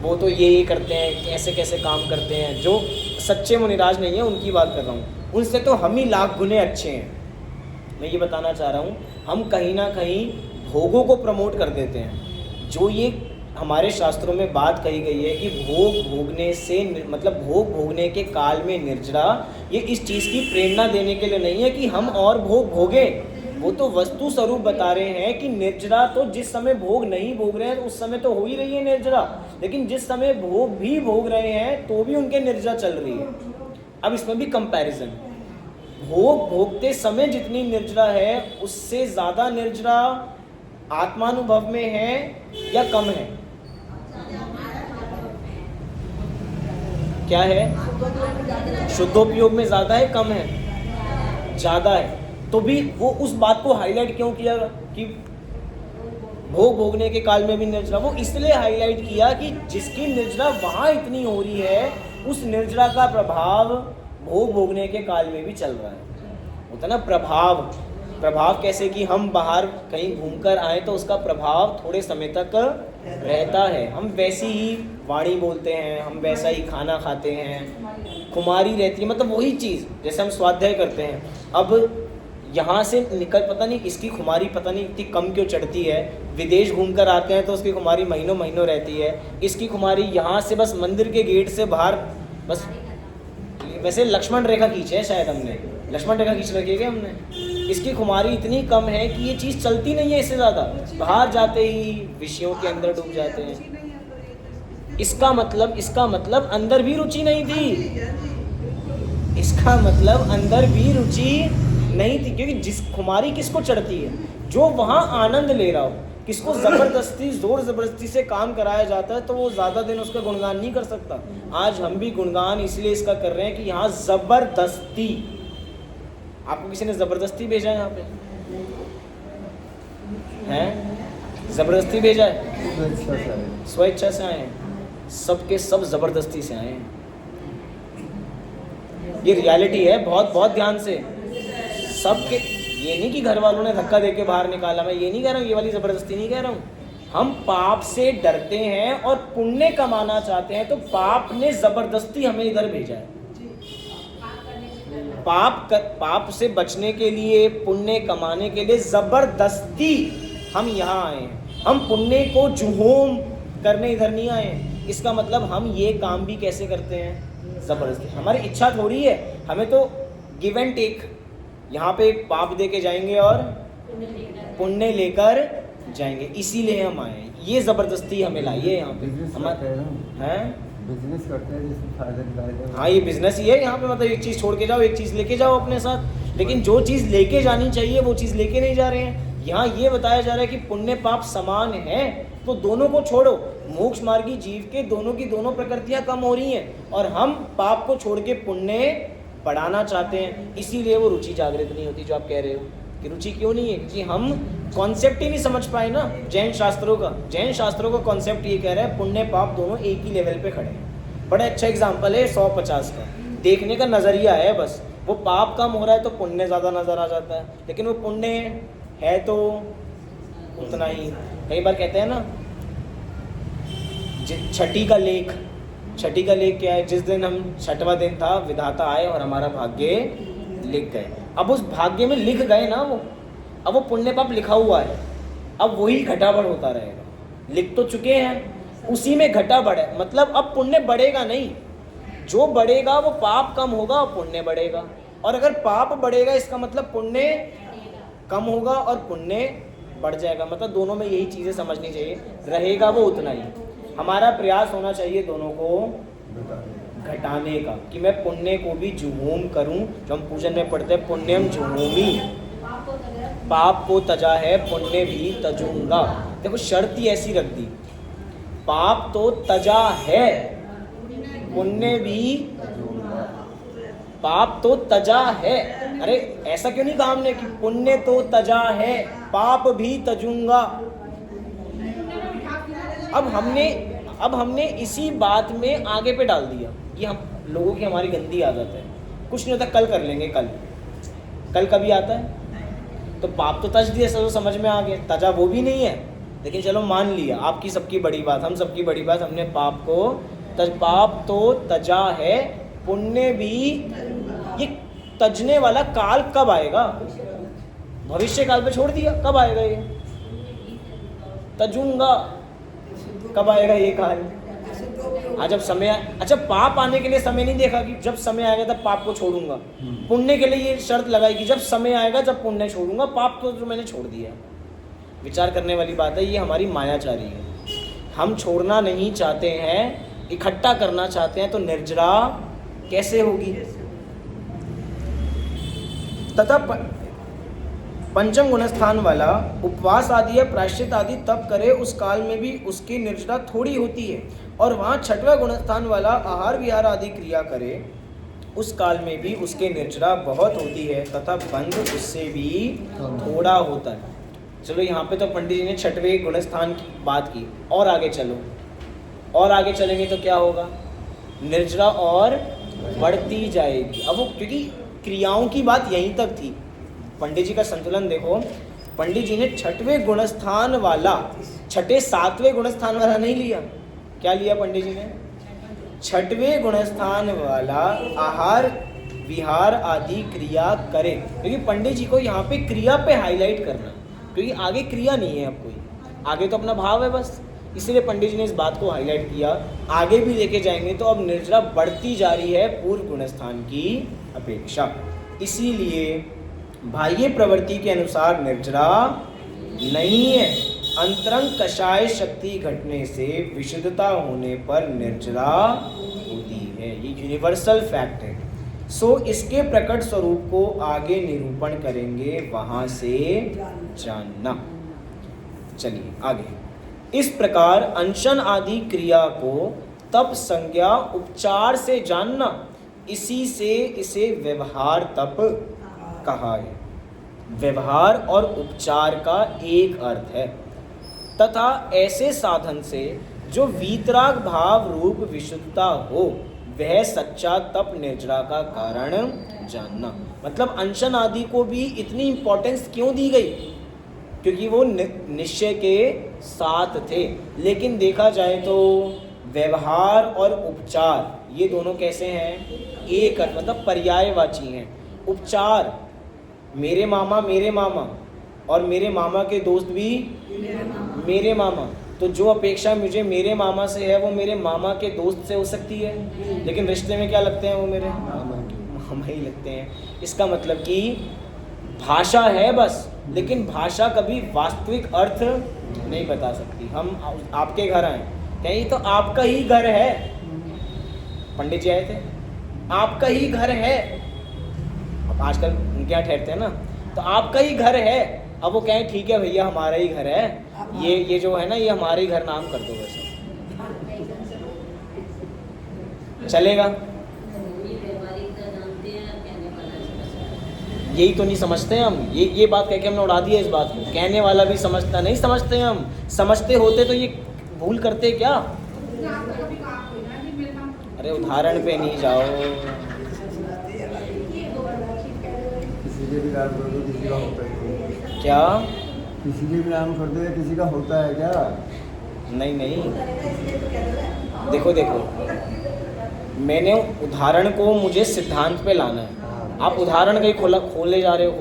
वो तो ये करते हैं, कैसे कैसे काम करते हैं। जो सच्चे मुनिराज नहीं है उनकी बात कर रहा हूँ, उनसे तो हम ही लाख गुने अच्छे हैं। मैं ये बताना चाह रहा हूँ, हम कहीं ना कहीं भोगों को प्रमोट कर देते हैं। जो ये हमारे शास्त्रों में बात कही गई है कि भोग भोगने से मतलब भोग भोगने के काल में निर्जरा, ये इस चीज़ की प्रेरणा देने के लिए नहीं है कि हम और भोग भोगे, वो तो वस्तु स्वरूप बता रहे हैं कि निर्जरा तो जिस समय भोग नहीं भोग रहे हैं तो उस समय तो हो ही रही है निर्जरा, लेकिन जिस समय भोग भी भोग रहे हैं तो भी उनके निर्जरा चल रही है। अब इसमें भी कंपैरिजन, भोग भोगते समय जितनी निर्जरा है उससे ज़्यादा निर्जरा आत्मानुभव में है या कम है, क्या है, शुद्धोपयोग में ज़्यादा है कम है, ज़्यादा है। तो भी वो उस बात को हाईलाइट क्यों किया कि भोग भोगने के काल में भी निर्जरा, वो इसलिए हाईलाइट किया कि जिसकी निर्जरा वहाँ इतनी हो रही है उस निर्जरा का प्रभाव भोग भोगने के काल में भी चल रहा है। होता ना प्रभाव, प्रभाव कैसे कि हम बाहर कहीं घूमकर आए तो उसका प्रभाव थोड़े समय तक रहता है, हम वैसी ही वाणी बोलते हैं, हम वैसा ही खाना खाते हैं, खुमारी रहती है, मतलब वही चीज़ जैसे हम स्वाध्याय करते हैं। अब यहाँ से निकल पता नहीं इसकी खुमारी पता नहीं इतनी कम क्यों चढ़ती है, विदेश घूमकर आते हैं तो उसकी खुमारी महीनों महीनों रहती है, इसकी खुमारी यहाँ से बस मंदिर के गेट से बाहर बस, वैसे लक्ष्मण रेखा खींचे है शायद हमने, लक्ष्मण रेखा खींच रखी है हमने, इसकी खुमारी इतनी कम है कि ये चीज़ चलती नहीं है इससे ज़्यादा, बाहर जाते ही विषयों के अंदर डूब जाते हैं। इसका मतलब अंदर भी रुचि नहीं थी, इसका मतलब अंदर भी रुचि नहीं थी, क्योंकि जिस खुमारी किसको चढ़ती है, जो वहाँ आनंद ले रहा हो, किसको ज़बरदस्ती ज़ोर ज़बरदस्ती से काम कराया जाता है तो वो ज़्यादा दिन उसका गुणगान नहीं कर सकता। आज हम भी गुणगान इसलिए इसका कर रहे हैं कि यहाँ ज़बरदस्ती, आपको किसी ने ज़बरदस्ती भेजा है यहाँ पे हैं, ज़बरदस्ती भेजा है, स्वेच्छा से आए हैं, सबके सब ज़बरदस्ती से आए हैं। ये रियलिटी है, बहुत बहुत ध्यान से सबके, ये नहीं कि घर वालों ने धक्का देके बाहर निकाला, मैं ये नहीं कह रहा हूँ, ये वाली ज़बरदस्ती नहीं कह रहा हूँ। हम पाप से डरते हैं और पुण्य कमाना चाहते हैं तो पाप ने ज़बरदस्ती हमें इधर भेजा है। पाप से बचने के लिए, पुण्य कमाने के लिए ज़बरदस्ती हम यहाँ आए हैं। हम पुण्य को जुहूम करने इधर नहीं आए हैं। इसका मतलब हम ये काम भी कैसे करते हैं, ज़बरदस्ती, हमारी इच्छा थोड़ी है, हमें तो गिव एंड टेक, यहाँ पे पाप दे के जाएंगे और पुण्य लेकर जाएंगे, इसीलिए हम आए हैं। ये ज़बरदस्ती हमें लाई है यहाँ पे, हैं बिजनेस करते हैं जिसमें फायदा। हाँ, ये बिजनेस ही है यहाँ पे, मतलब एक चीज़ छोड़ के जाओ एक चीज़ लेके जाओ अपने साथ, लेकिन जो चीज़ लेके जानी चाहिए वो चीज़ लेके नहीं जा रहे हैं। यहाँ ये बताया जा रहा है कि पुण्य पाप समान है तो दोनों को छोड़ो, मोक्ष मार्गी जीव के दोनों की दोनों प्रकृतियाँ कम हो रही हैं और हम पाप को छोड़ के पुण्य बढ़ाना चाहते हैं, इसीलिए वो रुचि जागृत नहीं होती। जो आप कह रहे हो कि रुचि क्यों नहीं है, कि हम कॉन्सेप्ट ही नहीं समझ पाए ना जैन शास्त्रों का। जैन शास्त्रों का कॉन्सेप्ट ये कह रहा है पुण्य पाप दोनों एक ही लेवल पे खड़े हैं। बड़ा अच्छा एग्जाम्पल है 150 का, देखने का नज़रिया है बस। वो पाप कम हो रहा है तो पुण्य ज़्यादा नज़र आ जाता है, लेकिन वो पुण्य है तो उतना ही। कई बार कहते हैं ना, छठी का लेख क्या है? जिस दिन हम छठवां दिन था, विधाता आए और हमारा भाग्य लिख गए। अब उस भाग्य में लिख गए ना वो, अब वो पुण्य पाप लिखा हुआ है, अब वही घटाबढ़ होता रहेगा। लिख तो चुके हैं, उसी में घटा बढ़े, मतलब अब पुण्य बढ़ेगा नहीं, जो बढ़ेगा वो पाप कम होगा और पुण्य बढ़ेगा। और अगर पाप बढ़ेगा इसका मतलब पुण्य कम होगा और पुण्य बढ़ जाएगा। मतलब दोनों में यही चीज़ें समझनी चाहिए, रहेगा वो उतना ही। हमारा प्रयास होना चाहिए दोनों को घटाने का, कि मैं पुण्य को भी जुहूम करूं। जो हम पूजन में पढ़ते हैं, पुण्यम जुहूमी, पाप को तजा है पुण्य भी तजूंगा। देखो शर्त ही ऐसी रख दी, पाप तो तजा है, पुण्य भी, पाप तो तजा है। अरे ऐसा क्यों नहीं कहा हमने कि पुण्य तो तजा है, पाप भी तजूंगा। अब हमने इसी बात में आगे पे डाल दिया। ये हम लोगों की हमारी गंदी आदत है, कुछ नहीं होता कल कर लेंगे, कल कभी आता है तो पाप तो तज दिया, सब समझ में आ गया, तजा वो भी नहीं है, लेकिन चलो मान लिया आपकी सबकी बड़ी बात, हम सबकी बड़ी बात, हमने पाप को पाप तो तजा है, पुण्य भी। ये तजने वाला काल कब आएगा? भविष्य काल पे छोड़ दिया, कब आएगा ये तजूंगा? कब आएगा ये काल? जब समय अच्छा, पाप आने के लिए समय नहीं देखा कि जब समय आएगा तब पाप को छोड़ूंगा। पुण्य के लिए ये शर्त लगाई कि जब समय आएगा जब पुण्य छोड़ूंगा, पाप तो जो मैंने छोड़ दिया। विचार करने वाली बात है, ये हमारी मायाचारी है। हम छोड़ना नहीं चाहते हैं, इकट्ठा करना चाहते हैं, तो निर्जरा कैसे होगी? तथा पंचम गुणस्थान वाला उपवास आदि या प्रायश्चित आदि तब करे, उस काल में भी उसकी निर्जरा थोड़ी होती है। और वहाँ छठवां गुणस्थान वाला आहार विहार आदि क्रिया करे, उस काल में भी उसके निर्जरा बहुत होती है, तथा बंध उससे भी थोड़ा होता है। चलो यहाँ पे तो पंडित जी ने छठवें गुणस्थान की बात की, और आगे चलो, और आगे चलेंगे तो क्या होगा? निर्जरा और बढ़ती जाएगी। अब वो क्योंकि क्रियाओं की बात यहीं तक थी, पंडित जी का संतुलन देखो। पंडित जी ने छठवें गुणस्थान वाला, छठे सातवें गुणस्थान वाला नहीं लिया। क्या लिया पंडित जी ने? छठवें गुणस्थान वाला आहार विहार आदि क्रिया करे, क्योंकि पंडित जी को यहाँ पे क्रिया पे हाईलाइट करना, क्योंकि आगे क्रिया नहीं है अब कोई, आगे तो अपना भाव है बस, इसलिए पंडित जी ने इस बात को हाईलाइट किया। आगे भी लेके जाएंगे तो अब निर्जरा बढ़ती जा रही है पूर्व गुणस्थान की अपेक्षा, इसीलिए बाह्य प्रवृत्ति के अनुसार निर्जरा नहीं है। अंतरंग कषाय शक्ति घटने से विशुद्धता होने पर निर्जरा होती है, ये यूनिवर्सल फैक्ट है। सो इसके प्रकट स्वरूप को आगे निरूपण करेंगे, वहां से जानना। चलिए आगे। इस प्रकार अनशन आदि क्रिया को तप संज्ञा उपचार से जानना, इसी से इसे व्यवहार तप कहा है। व्यवहार और उपचार का एक अर्थ है, तथा ऐसे साधन से जो वीतराग भाव रूप विशुद्धता हो, वह सच्चा तप निर्जरा का कारण जानना। मतलब अनशन आदि को भी इतनी इंपॉर्टेंस क्यों दी गई? क्योंकि वो निश्चय के साथ थे। लेकिन देखा जाए तो व्यवहार और उपचार ये दोनों कैसे हैं? एक अर्थ, मतलब पर्यायवाची हैं। उपचार मेरे मामा और मेरे मामा के दोस्त भी मेरे मामा, तो जो अपेक्षा मुझे मेरे मामा से है वो मेरे मामा के दोस्त से हो सकती है, लेकिन रिश्ते में क्या लगते हैं? वो मेरे मामा ही लगते हैं। इसका मतलब कि भाषा है बस, लेकिन भाषा कभी वास्तविक अर्थ नहीं बता सकती। हम आपके घर आए, कहीं तो आपका ही घर है, पंडित जी आए थे, आपका ही घर है। अब आजकल उनके यहाँ ठहरते हैं ना, तो आपका ही घर है। अब वो कहें ठीक है भैया हमारा ही घर है, ये जो है ना ये हमारे ही घर नाम कर दो, वैसे चलेगा? यही तो नहीं समझते हम, ये बात कह के हमने उड़ा दिया इस बात को। कहने वाला भी समझता नहीं, समझते हम, समझते होते तो ये भूल करते क्या? अरे उदाहरण पे नहीं जाओ। क्या किसी के भी नाम कर दो या किसी का होता है क्या? नहीं नहीं, देखो देखो, मैंने उदाहरण को मुझे सिद्धांत पे लाना है। आप उदाहरण कहीं खोले जा रहे हो,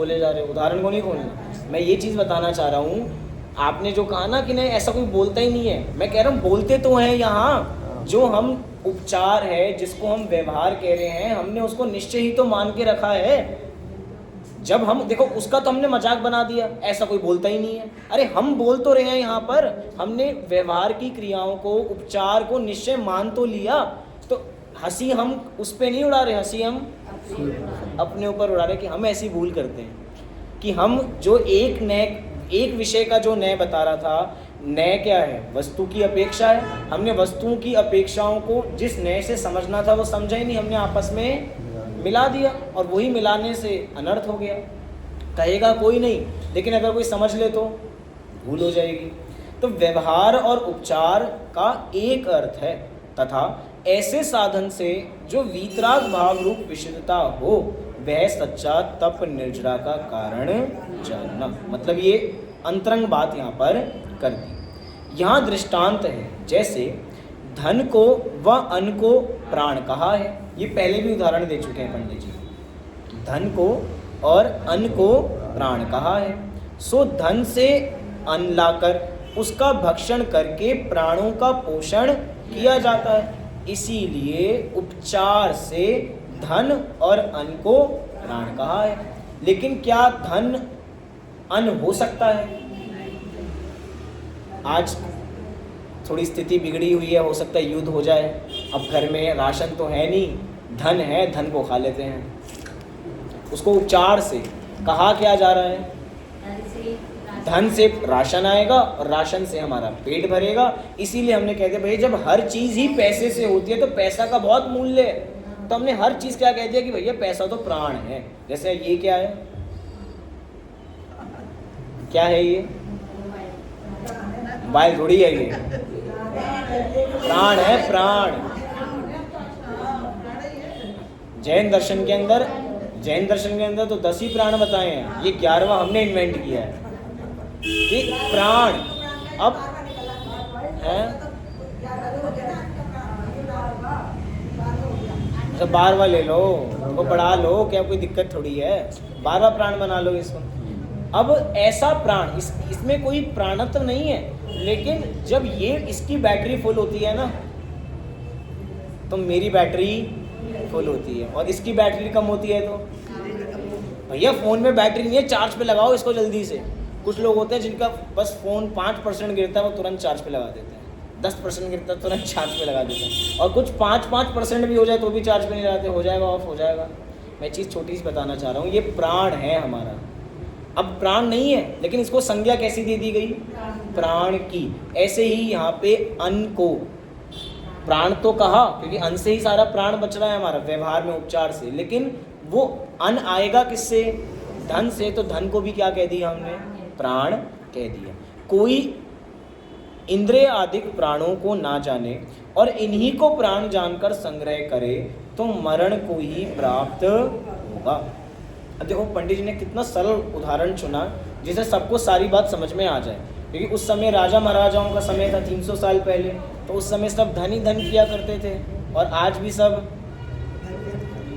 उदाहरण को नहीं खोलना। मैं ये चीज़ बताना चाह रहा हूँ, आपने जो कहा ना कि नहीं ऐसा कोई बोलता ही नहीं है, मैं कह रहा हूँ बोलते तो हैं यहाँ। जो हम उपचार है, जिसको हम व्यवहार कह रहे हैं, हमने उसको निश्चय ही तो मान के रखा है। जब हम देखो, उसका तो हमने मजाक बना दिया, ऐसा कोई बोलता ही नहीं है। अरे हम बोल तो रहे हैं यहाँ पर, हमने व्यवहार की क्रियाओं को, उपचार को निश्चय मान तो लिया, तो हंसी हम उस पर नहीं उड़ा रहे, हंसी हम अपने ऊपर उड़ा रहे कि हम ऐसी भूल करते हैं कि हम जो एक विषय का जो न्याय बता रहा था, न्याय क्या है? वस्तु की अपेक्षा है। हमने वस्तुओं की अपेक्षाओं को जिस न्याय से समझना था वो समझा ही नहीं, हमने आपस में मिला दिया, और वही मिलाने से अनर्थ हो गया। कहेगा कोई नहीं, लेकिन अगर कोई समझ ले तो भूल हो जाएगी। तो व्यवहार और उपचार का एक अर्थ है, तथा ऐसे साधन से जो वीतराग भाव रूप विशुद्धता हो, वह सच्चा तप निर्जरा का कारण जानना। मतलब ये अंतरंग बात यहाँ पर कर दी। यहाँ दृष्टांत है, जैसे धन को व अन्न को प्राण कहा है। ये पहले भी उदाहरण दे चुके हैं पंडित जी। धन को और अन्न को प्राण कहा है। सो धन से अन्न लाकर उसका भक्षण करके प्राणों का पोषण किया जाता है, इसीलिए उपचार से धन और अन्न को प्राण कहा है। लेकिन क्या धन अन्न हो सकता है? आज थोड़ी स्थिति बिगड़ी हुई है, हो सकता है युद्ध हो जाए। अब घर में राशन तो है नहीं, धन है, धन को खा लेते हैं। उसको उपचार से कहा क्या जा रहा है? धन से राशन आएगा और राशन से हमारा पेट भरेगा। इसीलिए हमने कहते भाई जब हर चीज़ ही पैसे से होती है तो पैसा का बहुत मूल्य है, तो हमने हर चीज़ क्या कह दिया कि भैया पैसा तो प्राण है। जैसे ये क्या है, क्या है ये? मोबाइल थोड़ी है ये, प्राण है, प्राण। जैन दर्शन के अंदर तो 10 ही प्राण बताए हैं, ये 11वां हमने इन्वेंट किया है कि प्राण। अब है तो 12वां ले लो, वो बढ़ा लो, क्या कोई दिक्कत थोड़ी है, 12वां प्राण बना लो इसको। अब ऐसा प्राण, इसमें कोई प्राणत्व नहीं है, लेकिन जब ये इसकी बैटरी फुल होती है ना, तो मेरी बैटरी फुल होती है, और इसकी बैटरी कम होती है तो भैया फ़ोन में बैटरी नहीं है, चार्ज पे लगाओ इसको जल्दी से। कुछ लोग होते हैं जिनका बस फ़ोन 5% गिरता है वो तुरंत चार्ज पे लगा देते हैं, 10% गिरता है तुरंत चार्ज पे लगा देते हैं, और कुछ 5% भी हो जाए तो भी चार्ज पे नहीं लगाते, हो जाएगा ऑफ हो जाएगा। मैं चीज़ छोटी सी बताना चाह रहा हूँ, ये प्राण है हमारा। अब प्राण नहीं है, लेकिन इसको संज्ञा कैसी दे दी गई? प्राण की। ऐसे ही यहाँ पे अन्न को प्राण तो कहा, क्योंकि अन्न से ही सारा प्राण बच रहा है हमारा व्यवहार में, उपचार से। लेकिन वो अन्न आएगा किससे? धन से। तो धन को भी क्या कह दिया हमने? प्राण कह दिया। कोई इंद्रिय आदिक प्राणों को ना जाने और इन्हीं को प्राण जानकर संग्रह करे तो मरण को ही प्राप्त होगा। अब देखो पंडित जी ने कितना सरल उदाहरण चुना जिससे सबको सारी बात समझ में आ जाए, क्योंकि उस समय राजा महाराजाओं का समय था 300 साल पहले, तो उस समय सब धन ही धन किया करते थे, और आज भी सब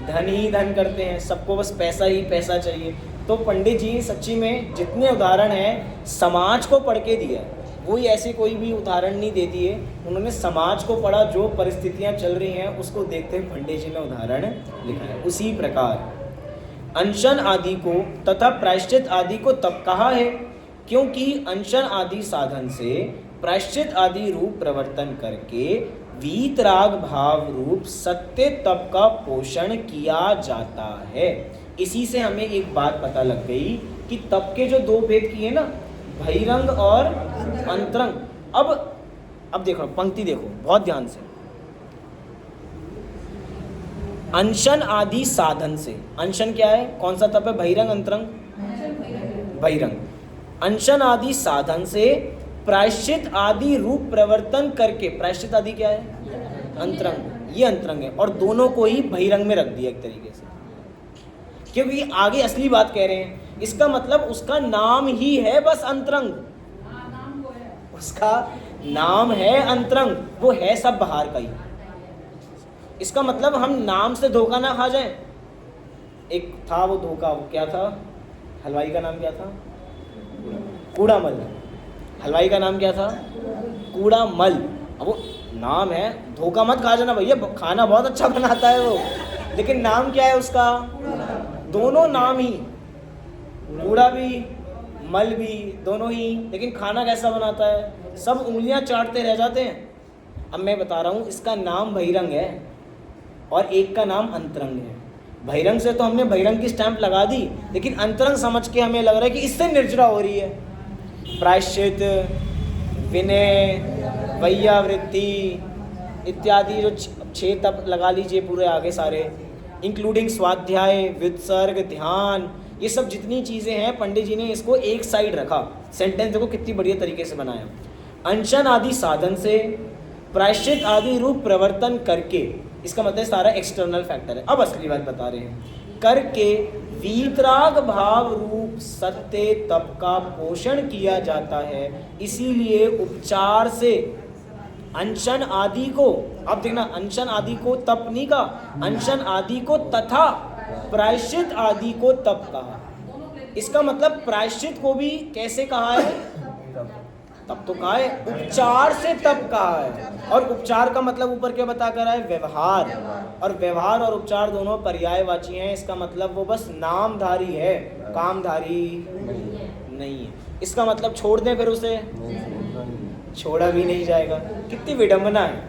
धन ही धन करते हैं, सबको बस पैसा ही पैसा चाहिए। तो पंडित जी सच्ची में जितने उदाहरण हैं समाज को पढ़ के दिया, वही ऐसे कोई भी उदाहरण नहीं दे दिए, उन्होंने समाज को पढ़ा, जो परिस्थितियाँ चल रही हैं उसको देखते हुए पंडित जी ने उदाहरण लिखा है। उसी प्रकार अनशन आदि को तथा प्रायश्चित आदि को तप कहा है, क्योंकि अनशन आदि साधन से प्रायश्चित आदि रूप प्रवर्तन करके वीतराग भाव रूप सत्य तप का पोषण किया जाता है। इसी से हमें एक बात पता लग गई कि तप के जो दो भेद किए ना, बहिरंग और अंतरंग। अब देखो पंक्ति देखो बहुत ध्यान से। अनशन आदि साधन से, अनशन क्या है, कौन सा तप है? बहिरंग अंतरंग? बहिरंग। अनशन आदि साधन से प्रायश्चित आदि रूप प्रवर्तन करके, प्रायश्चित आदि क्या है? अंतरंग, ये अंतरंग है, और दोनों को ही बहिरंग में रख दिया एक तरीके से, क्योंकि आगे असली बात कह रहे हैं इसका मतलब उसका नाम ही है बस अंतरंग, उसका नाम है अंतरंग, वो है सब बाहर का ही। इसका मतलब हम नाम से धोखा ना खा जाए। एक था वो धोखा, वो क्या था, हलवाई का नाम क्या था, कूड़ामल। हलवाई का नाम क्या था, कूड़ामल। अब वो नाम है, धोखा मत खा जाना भैया, खाना बहुत अच्छा बनाता है वो, लेकिन नाम क्या है उसका, दोनों नाम ही, कूड़ा भी मल भी दोनों ही, लेकिन खाना कैसा बनाता है, सब उंगलियां चाटते रह जाते हैं। अब मैं बता रहा हूँ, इसका नाम बहिरंग है और एक का नाम अंतरंग है। बहिरंग से तो हमने बहिरंग की स्टैंप लगा दी, लेकिन अंतरंग समझ के हमें लग रहा है कि इससे निर्जरा हो रही है। प्रायश्चित, विनय, वैयावृत्ति इत्यादि जो 6 तप लगा लीजिए पूरे आगे सारे, इंक्लूडिंग स्वाध्याय, वित्सर्ग, ध्यान, ये सब जितनी चीज़ें हैं पंडित जी ने इसको एक साइड रखा। सेंटेंस देखो कितनी बढ़िया तरीके से बनाया। अनशन आदि साधन से प्रायश्चित आदि रूप प्रवर्तन करके, इसका मतलब सारा एक्सटर्नल फैक्टर है। अब असली बात बता रहे हैं, करके वीतराग भाव रूप सत्य तप का पोषण किया जाता है। इसीलिए उपचार से अनशन आदि को, अब देखना, अनशन आदि को तप नहीं कहा, अनशन आदि को तथा प्रायश्चित आदि को तप कहा। इसका मतलब प्रायश्चित को भी कैसे कहा है, तब तो कहा है, उपचार से तप कहा है। और उपचार का मतलब ऊपर क्या बता कर है, व्यवहार। और व्यवहार और उपचार दोनों पर्यायवाची हैं, इसका मतलब वो बस नामधारी है, कामधारी नहीं है। इसका मतलब छोड़ दें फिर उसे, छोड़ा भी नहीं जाएगा। कितनी विडंबना है,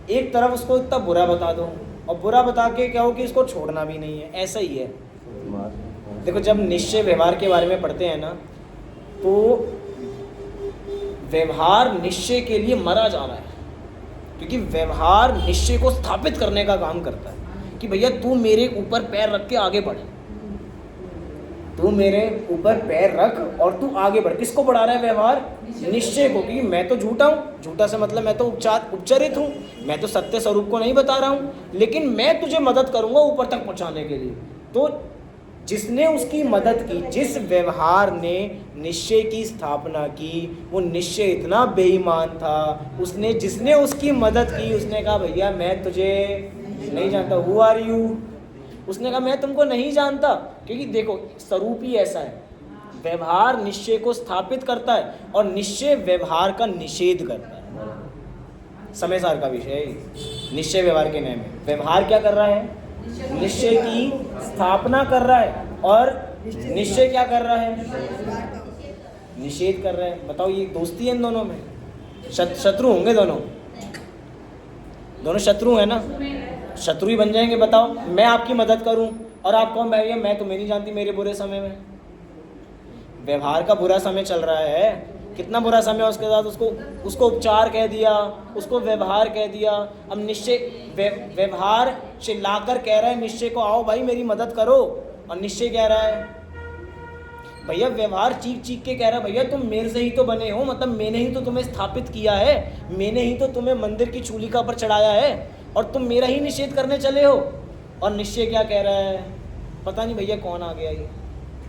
एक तरफ उसको इतना बुरा बता दो और बुरा बता के क्या हो कि इसको छोड़ना भी नहीं है, ऐसा ही है। देखो जब निश्चय व्यवहार के बारे में पढ़ते हैं ना, तो व्यवहार निश्चय के लिए मरा जा रहा है, क्योंकि व्यवहार निश्चय को स्थापित करने का काम करता है कि भैया तू मेरे ऊपर पैर रख के आगे बढ़, तू मेरे ऊपर पैर रख और तू आगे बढ़। किसको बढ़ा रहा है व्यवहार, निश्चय को, क्योंकि मैं तो झूठा हूँ, झूठा से मतलब मैं तो उपचरित हूँ, मैं तो सत्य स्वरूप को नहीं बता रहा हूँ, लेकिन मैं तुझे मदद करूँगा ऊपर तक पहुँचाने के लिए। तो जिसने उसकी मदद की, जिस व्यवहार ने निश्चय की स्थापना की, वो निश्चय इतना बेईमान था, उसने जिसने उसकी मदद की उसने कहा भैया मैं तुझे नहीं जानता, हु आर यू, उसने कहा मैं तुमको नहीं जानता। क्योंकि देखो स्वरूप ही ऐसा है, व्यवहार निश्चय को स्थापित करता है और निश्चय व्यवहार का निषेध करता है। समय सार का विषय है निश्चय व्यवहार के नए में। व्यवहार क्या कर रहा है, निश्चय की स्थापना कर रहा है, और निश्चय क्या कर रहा है, निषेध कर रहा है। बताओ ये दोस्ती है इन दोनों में, शत्रु होंगे दोनों, दोनों शत्रु है ना, शत्रु ही बन जाएंगे। बताओ मैं आपकी मदद करूं और आप कौन भैया, मैं तुम्हें नहीं जानती मेरे बुरे समय में। व्यवहार का बुरा समय चल रहा है, कितना बुरा समय है, उसके साथ उसको उपचार कह दिया, उसको व्यवहार कह दिया। अब निश्चय व्यवहार चिल्लाकर कह रहा है निश्चय को, आओ भाई मेरी मदद करो, और निश्चय कह रहा है भैया, व्यवहार चीख चीख के कह रहा है भैया तुम मेरे से ही तो बने हो, मतलब मैंने ही तो तुम्हें स्थापित किया है, मैंने ही तो तुम्हें मंदिर की चूलिका पर चढ़ाया है और तुम मेरा ही निषेध करने चले हो। और निश्चय क्या कह रहा है, पता नहीं भैया कौन आ गया ये,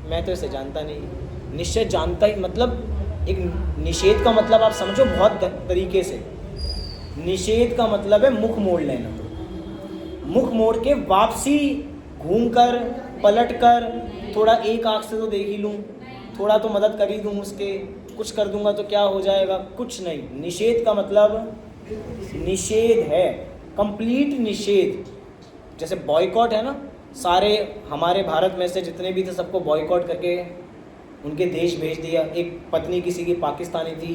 मैं तो इसे जानता नहीं। निश्चय जानता ही, मतलब एक निषेध का मतलब आप समझो बहुत तरीके से, निषेध का मतलब है मुख मोड़ लेना, मुख मोड़ के वापसी, घूमकर पलट कर, थोड़ा एक आंख से तो देख ही लूँ, थोड़ा तो मदद कर ही दूँ उसके, कुछ कर दूंगा तो क्या हो जाएगा, कुछ नहीं। निषेध का मतलब निषेध है, कंप्लीट निषेध। जैसे बॉयकॉट है ना, सारे हमारे भारत में से जितने भी थे सबको बॉयकॉट करके उनके देश भेज दिया। एक पत्नी किसी की पाकिस्तानी थी,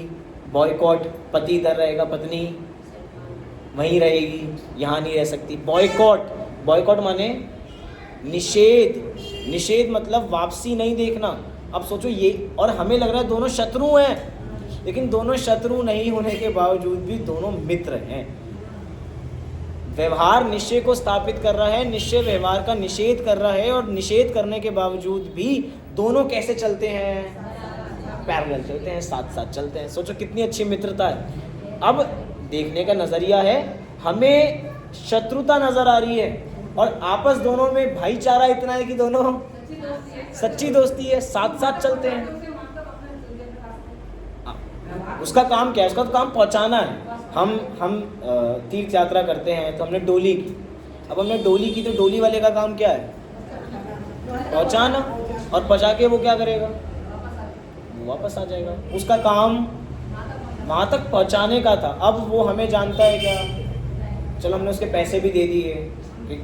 बॉयकॉट, पति इधर रहेगा, पत्नी वहीं रहेगी, यहाँ नहीं रह सकती। बॉयकॉट, बॉयकॉट माने निषेध, निषेध मतलब वापसी नहीं देखना। अब सोचो ये, और हमें लग रहा है दोनों शत्रु हैं, लेकिन दोनों शत्रु नहीं होने के बावजूद भी दोनों मित्र हैं। व्यवहार निश्चय को स्थापित कर रहा है, निश्चय व्यवहार का निषेध कर रहा है, और निषेध करने के बावजूद भी दोनों कैसे चलते हैं, पैरेलल चलते हैं, साथ साथ चलते हैं। सोचो कितनी अच्छी मित्रता है। अब देखने का नज़रिया है, हमें शत्रुता नज़र आ रही है और आपस दोनों में भाईचारा इतना है कि दोनों सच्ची दोस्ती है, साथ साथ चलते हैं। उसका काम क्या है? उसका तो काम पहुंचाना है। हम तीर्थ यात्रा करते हैं तो हमने डोली की। अब हमने डोली की तो डोली वाले का काम क्या है? पहुंचाना। और पहुंचा के वो क्या करेगा? वो वापस आ जाएगा। उसका काम वहाँ तक पहुँचाने का था। अब वो हमें जानता है क्या? चलो हमने उसके पैसे भी दे दिए,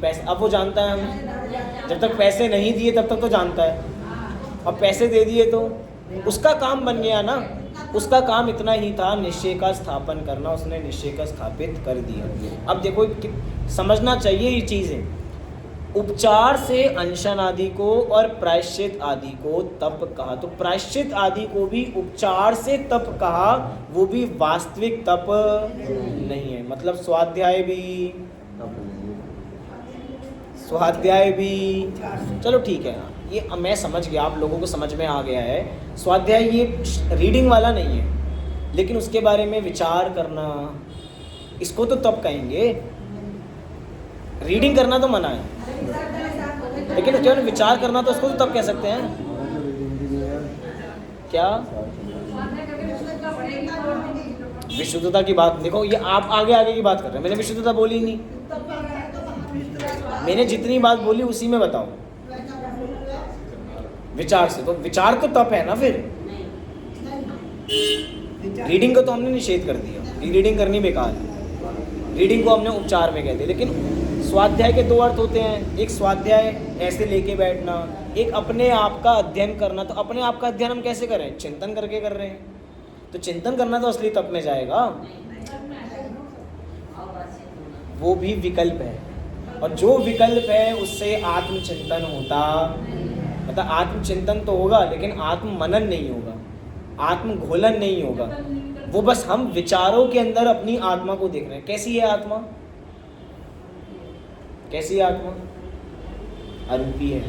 पैसे अब वो जानता है हमें। जब तक पैसे नहीं दिए तब तक तो जानता है, अब पैसे दे दिए तो उसका काम बन गया ना। उसका काम इतना ही था, निश्चय का स्थापन करना। उसने निश्चय का स्थापित कर दिया। अब देखो समझना चाहिए ये चीज़ें। उपचार से अनशन आदि को और प्रायश्चित आदि को तप कहा। तो प्रायश्चित आदि को भी उपचार से तप कहा, वो भी वास्तविक तप नहीं है। मतलब स्वाध्याय भी चलो ठीक है, ये मैं समझ गया, आप लोगों को समझ में आ गया है। स्वाध्याय ये रीडिंग वाला नहीं है, लेकिन उसके बारे में विचार करना, इसको तो तप कहेंगे। रीडिंग करना तो मना है, लेकिन उसके बारे में विचार करना तो उसको तो तप कह सकते हैं। क्या विशुद्धता की बात? देखो ये आप आगे की बात कर रहे हैं, मैंने विशुद्धता बोली नहीं। मैंने जितनी बात बोली उसी में बताओ। विचार से तो विचार तो तप है ना। फिर रीडिंग को तो हमने निषेध कर दिया, रीडिंग करनी बेकार है। रीडिंग को हमने उपचार में कह दिया। लेकिन स्वाध्याय के दो अर्थ होते हैं, एक स्वाध्याय ऐसे लेके बैठना, एक अपने आप का अध्ययन करना। तो अपने आप का अध्ययन हम कैसे करें? चिंतन करके कर रहे हैं। तो चिंतन करना तो असली तप में जाएगा, वो भी विकल्प है। और जो विकल्प है उससे आत्मचिंतन होता, मतलब आत्मचिंतन तो होगा लेकिन आत्म मनन नहीं होगा, आत्म घोलन नहीं होगा। वो बस हम विचारों के अंदर अपनी आत्मा को देख रहे हैं। कैसी है आत्मा? कैसी है आत्मा? अरूपी है।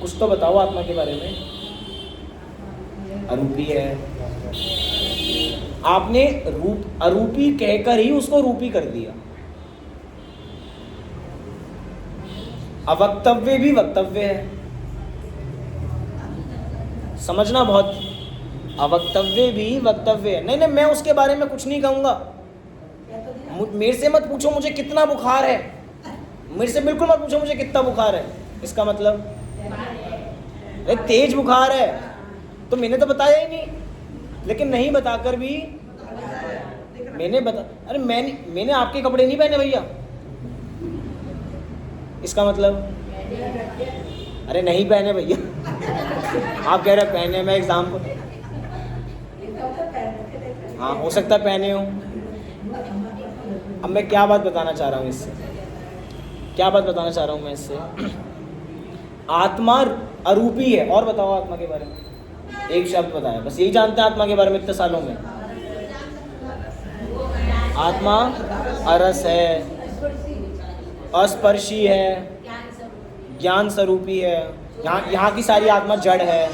कुछ तो बताओ आत्मा के बारे में। अरूपी है। आपने रूप अरूपी कहकर ही उसको रूपी कर दिया। अवक्तव्य भी वक्तव्य है, समझना बहुत। अवक्तव्य भी वक्तव्य है। नहीं, मैं उसके बारे में कुछ नहीं कहूंगा। मेरे से मत पूछो मुझे कितना बुखार है, मेरे से बिल्कुल मत पूछो मुझे कितना बुखार है। इसका मतलब अरे तेज बुखार है, तो मैंने तो बताया ही नहीं। लेकिन नहीं बताकर भी मैंने अरे मैंने आपके कपड़े नहीं पहने भैया। इसका मतलब अरे नहीं पहने भैया। आप कह रहे पहने, मैं एग्जाम्पल, हाँ हो सकता है पहने हो। अब मैं क्या बात बताना चाह रहा हूँ इससे? क्या बात बताना चाह रहा हूँ मैं इससे? आत्मा अरूपी है। और बताओ आत्मा के बारे में एक शब्द बताया, बस यही जानते हैं आत्मा के बारे में इतने सालों में। आत्मा अरस है, अस्पर्शी है, ज्ञान स्वरूपी है। यहाँ की सारी आत्मा जड़ है।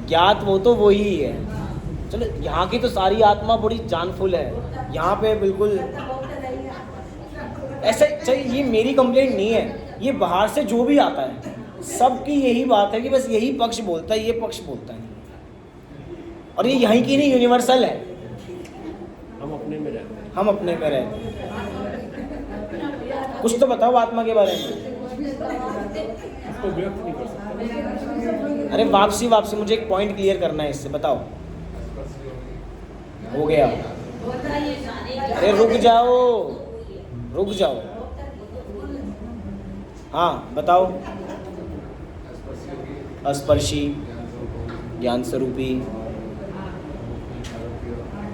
ज्ञात वो तो वही है। चलो यहाँ की तो सारी आत्मा बड़ी जानफुल है। यहाँ पे बिल्कुल ऐसे चाहिए। ये मेरी कंप्लेंट नहीं है, ये बाहर से जो भी आता है सबकी यही बात है कि बस यही पक्ष बोलता है, ये पक्ष बोलता है। और ये यहीं की नहीं, यूनिवर्सल है। हम अपने में रहते हैं। कुछ तो बताओ आत्मा के बारे में। तो व्यक्त नहीं कर सकता। अरे वापसी मुझे एक पॉइंट क्लियर करना है इससे, बताओ। हो गया। अरे रुक जाओ। हाँ बताओ। अस्पर्शी, ज्ञान स्वरूपी,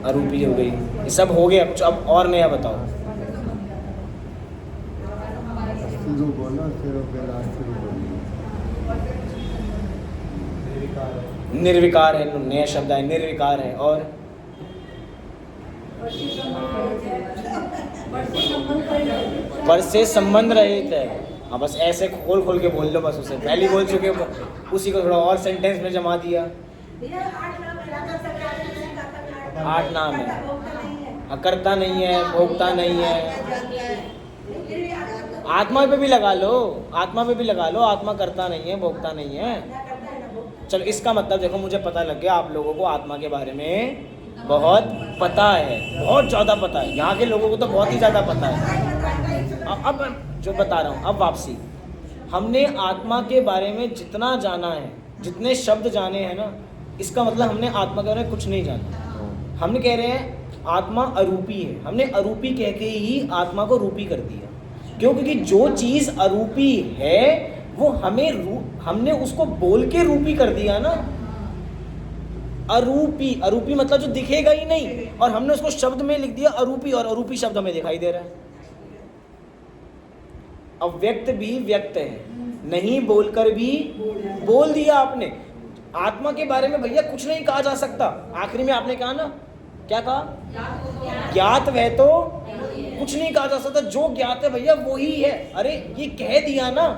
अरूपी हो गई, ये सब हो गया। कुछ अब और नया बताओ। निर्विकार है, नया शब्द है, निर्विकार है। और पर से संबंध रहित है। हाँ बस ऐसे खोल के बोल लो, बस उसे पहले बोल चुके, उसी को थोड़ा और सेंटेंस में जमा दिया। 8 नाम है। अकर्ता नहीं है, भोक्ता नहीं है, आत्मा पे भी लगा लो, आत्मा पे भी लगा लो, आत्मा करता नहीं है, भोगता नहीं है। चलो इसका मतलब देखो, मुझे पता लग गया आप लोगों को आत्मा के बारे में बहुत पता है, बहुत ज़्यादा पता है। यहाँ के लोगों को तो बहुत ही ज़्यादा पता है। अब जो बता रहा हूँ, अब वापसी, हमने आत्मा के बारे में जितना जाना है, जितने शब्द जाने हैं ना, इसका मतलब हमने आत्मा के बारे में कुछ नहीं जाना। हमने कह रहे हैं आत्मा अरूपी है, हमने अरूपी कह के ही आत्मा को रूपी कर दिया। क्यों? क्योंकि जो चीज़ अरूपी है वो हमने उसको बोल के रूपी कर दिया ना। अरूपी, अरूपी मतलब जो दिखेगा ही नहीं, और हमने उसको शब्द में लिख दिया अरूपी, और अरूपी शब्द हमें दिखाई दे रहा है। अव्यक्त भी व्यक्त है, नहीं बोलकर भी बोल दिया आपने। आत्मा के बारे में भैया कुछ नहीं कहा जा सकता। आखिरी में आपने कहा ना, क्या कहा? ज्ञात वह तो कुछ नहीं कहा जा सकता, जो ज्ञात है भैया वही है। अरे ये कह दिया ना,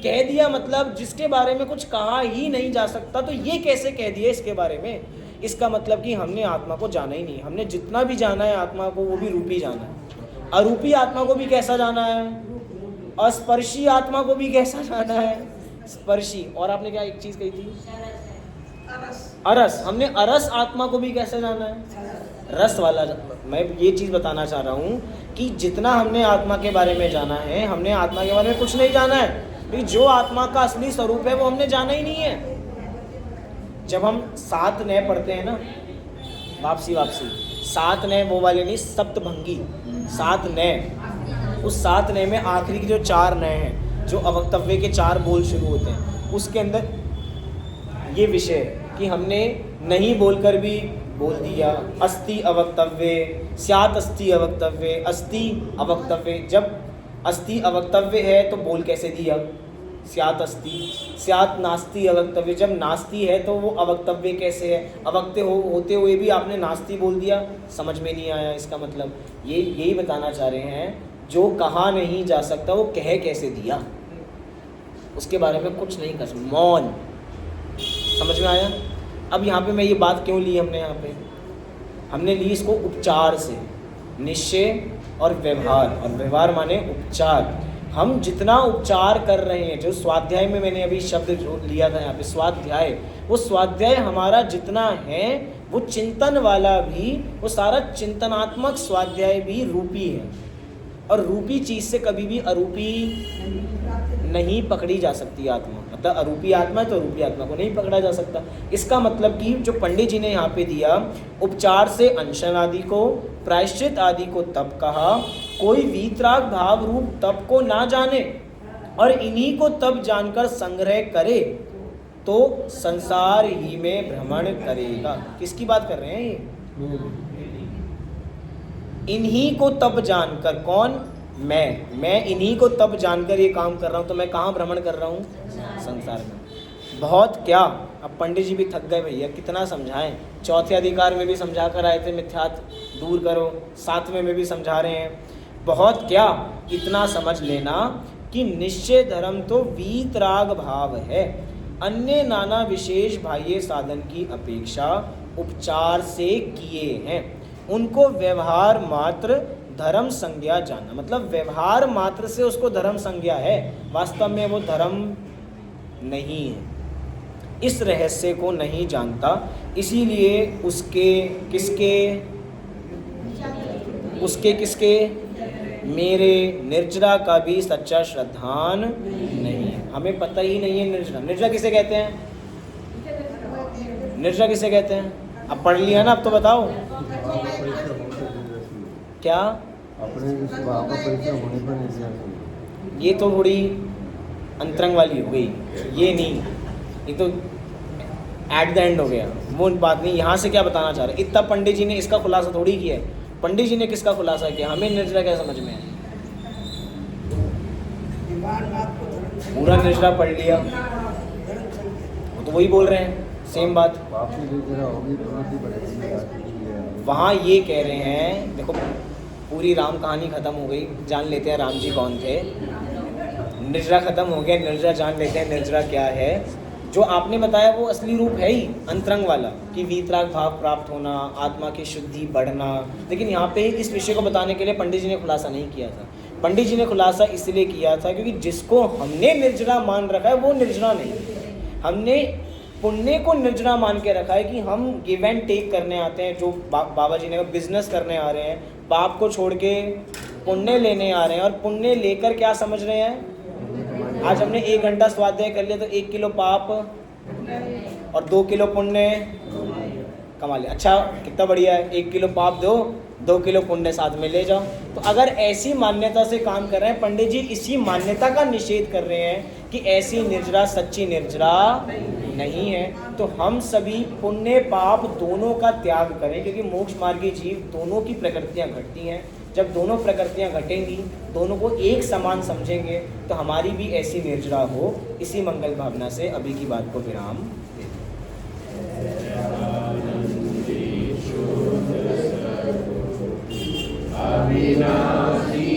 कह दिया मतलब जिसके बारे में कुछ कहा ही नहीं जा सकता, तो ये कैसे कह दिया इसके बारे में? इसका मतलब कि हमने आत्मा को जाना ही नहीं। हमने जितना भी जाना है आत्मा को, वो भी रूपी जाना है। अरूपी आत्मा को भी कैसा जाना है? अस्पर्शी आत्मा को भी कैसा जाना है? स्पर्शी। और आपने क्या एक चीज कही थी? अरस। हमने अरस आत्मा को भी कैसे जाना है? रस वाला। मैं ये चीज़ बताना चाह रहा हूँ कि जितना हमने आत्मा के बारे में जाना है, हमने आत्मा के बारे में कुछ नहीं जाना है, क्योंकि जो आत्मा का असली स्वरूप है वो हमने जाना ही नहीं है। जब हम 7 नए पढ़ते हैं ना, वापसी 7 नए वो वाले नहीं, सप्तभंगी 7 नए, उस 7 नए में आखिरी के जो 4 नए हैं, जो अवक्तव्य के 4 बोल शुरू होते हैं, उसके अंदर ये विषय है कि हमने नहीं बोलकर भी बोल दिया। अस्ति अवक्तव्य, स्यात् अस्ति अवक्तव्य, अस्ति अवक्तव्य। जब अस्ति अवक्तव्य है तो बोल कैसे दिया? स्यात् अस्ति। स्यात् नास्ति अवक्तव्य, जब नास्ति है तो वो अवक्तव्य कैसे है? अवक्त्य होते हुए भी आपने नास्ति बोल दिया, समझ में नहीं आया। इसका मतलब यही बताना चाह रहे हैं, जो कहा नहीं जा सकता वो कह कैसे दिया, उसके बारे में कुछ नहीं कर सकते। मौन। समझ में आया? अब यहाँ पे मैं ये बात क्यों ली हमने यहाँ पे? हमने ली इसको उपचार से, निश्चय और व्यवहार, और व्यवहार माने उपचार। हम जितना उपचार कर रहे हैं, जो स्वाध्याय में मैंने अभी शब्द जो लिया था यहाँ पे स्वाध्याय, वो स्वाध्याय हमारा जितना है वो चिंतन वाला भी, वो सारा चिंतनात्मक स्वाध्याय भी रूपी है। और रूपी चीज़ से कभी भी अरूपी नहीं पकड़ी जा सकती आत्मा। मतलब अरूपी आत्मा है तो रूपी आत्मा को नहीं पकड़ा जा सकता। इसका मतलब कि जो पंडित जी ने यहाँ पे दिया, उपचार से अनशन आदि को, प्रायश्चित आदि को तप कहा, कोई वीतराग भाव रूप तप को ना जाने और इन्हीं को तप जानकर संग्रह करे तो संसार ही में भ्रमण करेगा। किसकी बात कर रहे हैं ये? इन्हीं को तप जानकर, कौन? मैं इन्हीं को तब जानकर ये काम कर रहा हूँ, तो मैं कहाँ भ्रमण कर रहा हूँ? संसार में। बहुत क्या, अब पंडित जी भी थक गए भैया, कितना समझाएं। चौथे अधिकार में भी समझा कर आए थे, मिथ्यात्व दूर करो। 7वें में भी समझा रहे हैं। बहुत क्या, इतना समझ लेना कि निश्चय धर्म तो वीतराग भाव है, अन्य नाना विशेष बाह्य साधन की अपेक्षा उपचार से किए हैं, उनको व्यवहार मात्र धर्म संज्ञा जानना। मतलब व्यवहार मात्र से उसको धर्म संज्ञा है, वास्तव में वो धर्म नहीं है। इस रहस्य को नहीं जानता, इसीलिए उसके किसके मेरे निर्जरा का भी सच्चा श्रद्धान नहीं है। हमें पता ही नहीं है निर्जरा। निर्जरा किसे कहते हैं? निर्जरा किसे कहते हैं? अब पढ़ लिया ना, अब तो बताओ क्या? अपने स्वभाव का परिचय होने पर निर्जरा। ये तो थोड़ी अंतरंग वाली हो गई, ये नहीं, ये तो एट द एंड हो गया, वो बात नहीं। यहाँ से क्या बताना चाह रहे? इतना पंडित जी ने इसका खुलासा थोड़ी किया है। पंडित जी ने किसका खुलासा किया? हमें निर्जरा क्या समझ में है? पूरा निर्जरा पढ़ लिया, वो तो वही बोल रहे हैं, सेम बात। वहाँ ये कह रहे हैं, देखो पूरी राम कहानी खत्म हो गई, जान लेते हैं राम जी कौन थे। निर्जरा खत्म हो गया, निर्जरा जान लेते हैं निर्जरा क्या है। जो आपने बताया वो असली रूप है ही अंतरंग वाला, कि वीतराग भाव प्राप्त होना, आत्मा की शुद्धि बढ़ना। लेकिन यहाँ पे इस विषय को बताने के लिए पंडित जी ने खुलासा नहीं किया था। पंडित जी ने खुलासा इसलिए किया था क्योंकि जिसको हमने निर्जरा मान रखा है वो निर्जरा नहीं, हमने पुण्य को निर्जरा मान के रखा है कि हम गिव एंड टेक करने आते हैं, जो बाबा जी ने बिजनेस करने आ रहे हैं, पाप को छोड़ के पुण्य लेने आ रहे हैं, और पुण्य लेकर क्या समझ रहे हैं, आज हमने 1 घंटा स्वाध्याय कर लिया तो 1 किलो पाप और 2 किलो पुण्य कमा लिया। अच्छा कितना बढ़िया है, 1 किलो पाप दो, 2 किलो पुण्य साथ में ले जाओ। तो अगर ऐसी मान्यता से काम कर रहे हैं, पंडित जी इसी मान्यता का निषेध कर रहे हैं कि ऐसी निर्जरा सच्ची निर्जरा नहीं है। तो हम सभी पुण्य पाप दोनों का त्याग करें, क्योंकि मोक्ष मार्गी जीव दोनों की प्रकृतियां घटती हैं। जब दोनों प्रकृतियां घटेंगी, दोनों को एक समान समझेंगे, तो हमारी भी ऐसी निर्जरा हो। इसी मंगल भावना से अभी की बात को विराम अविनाशी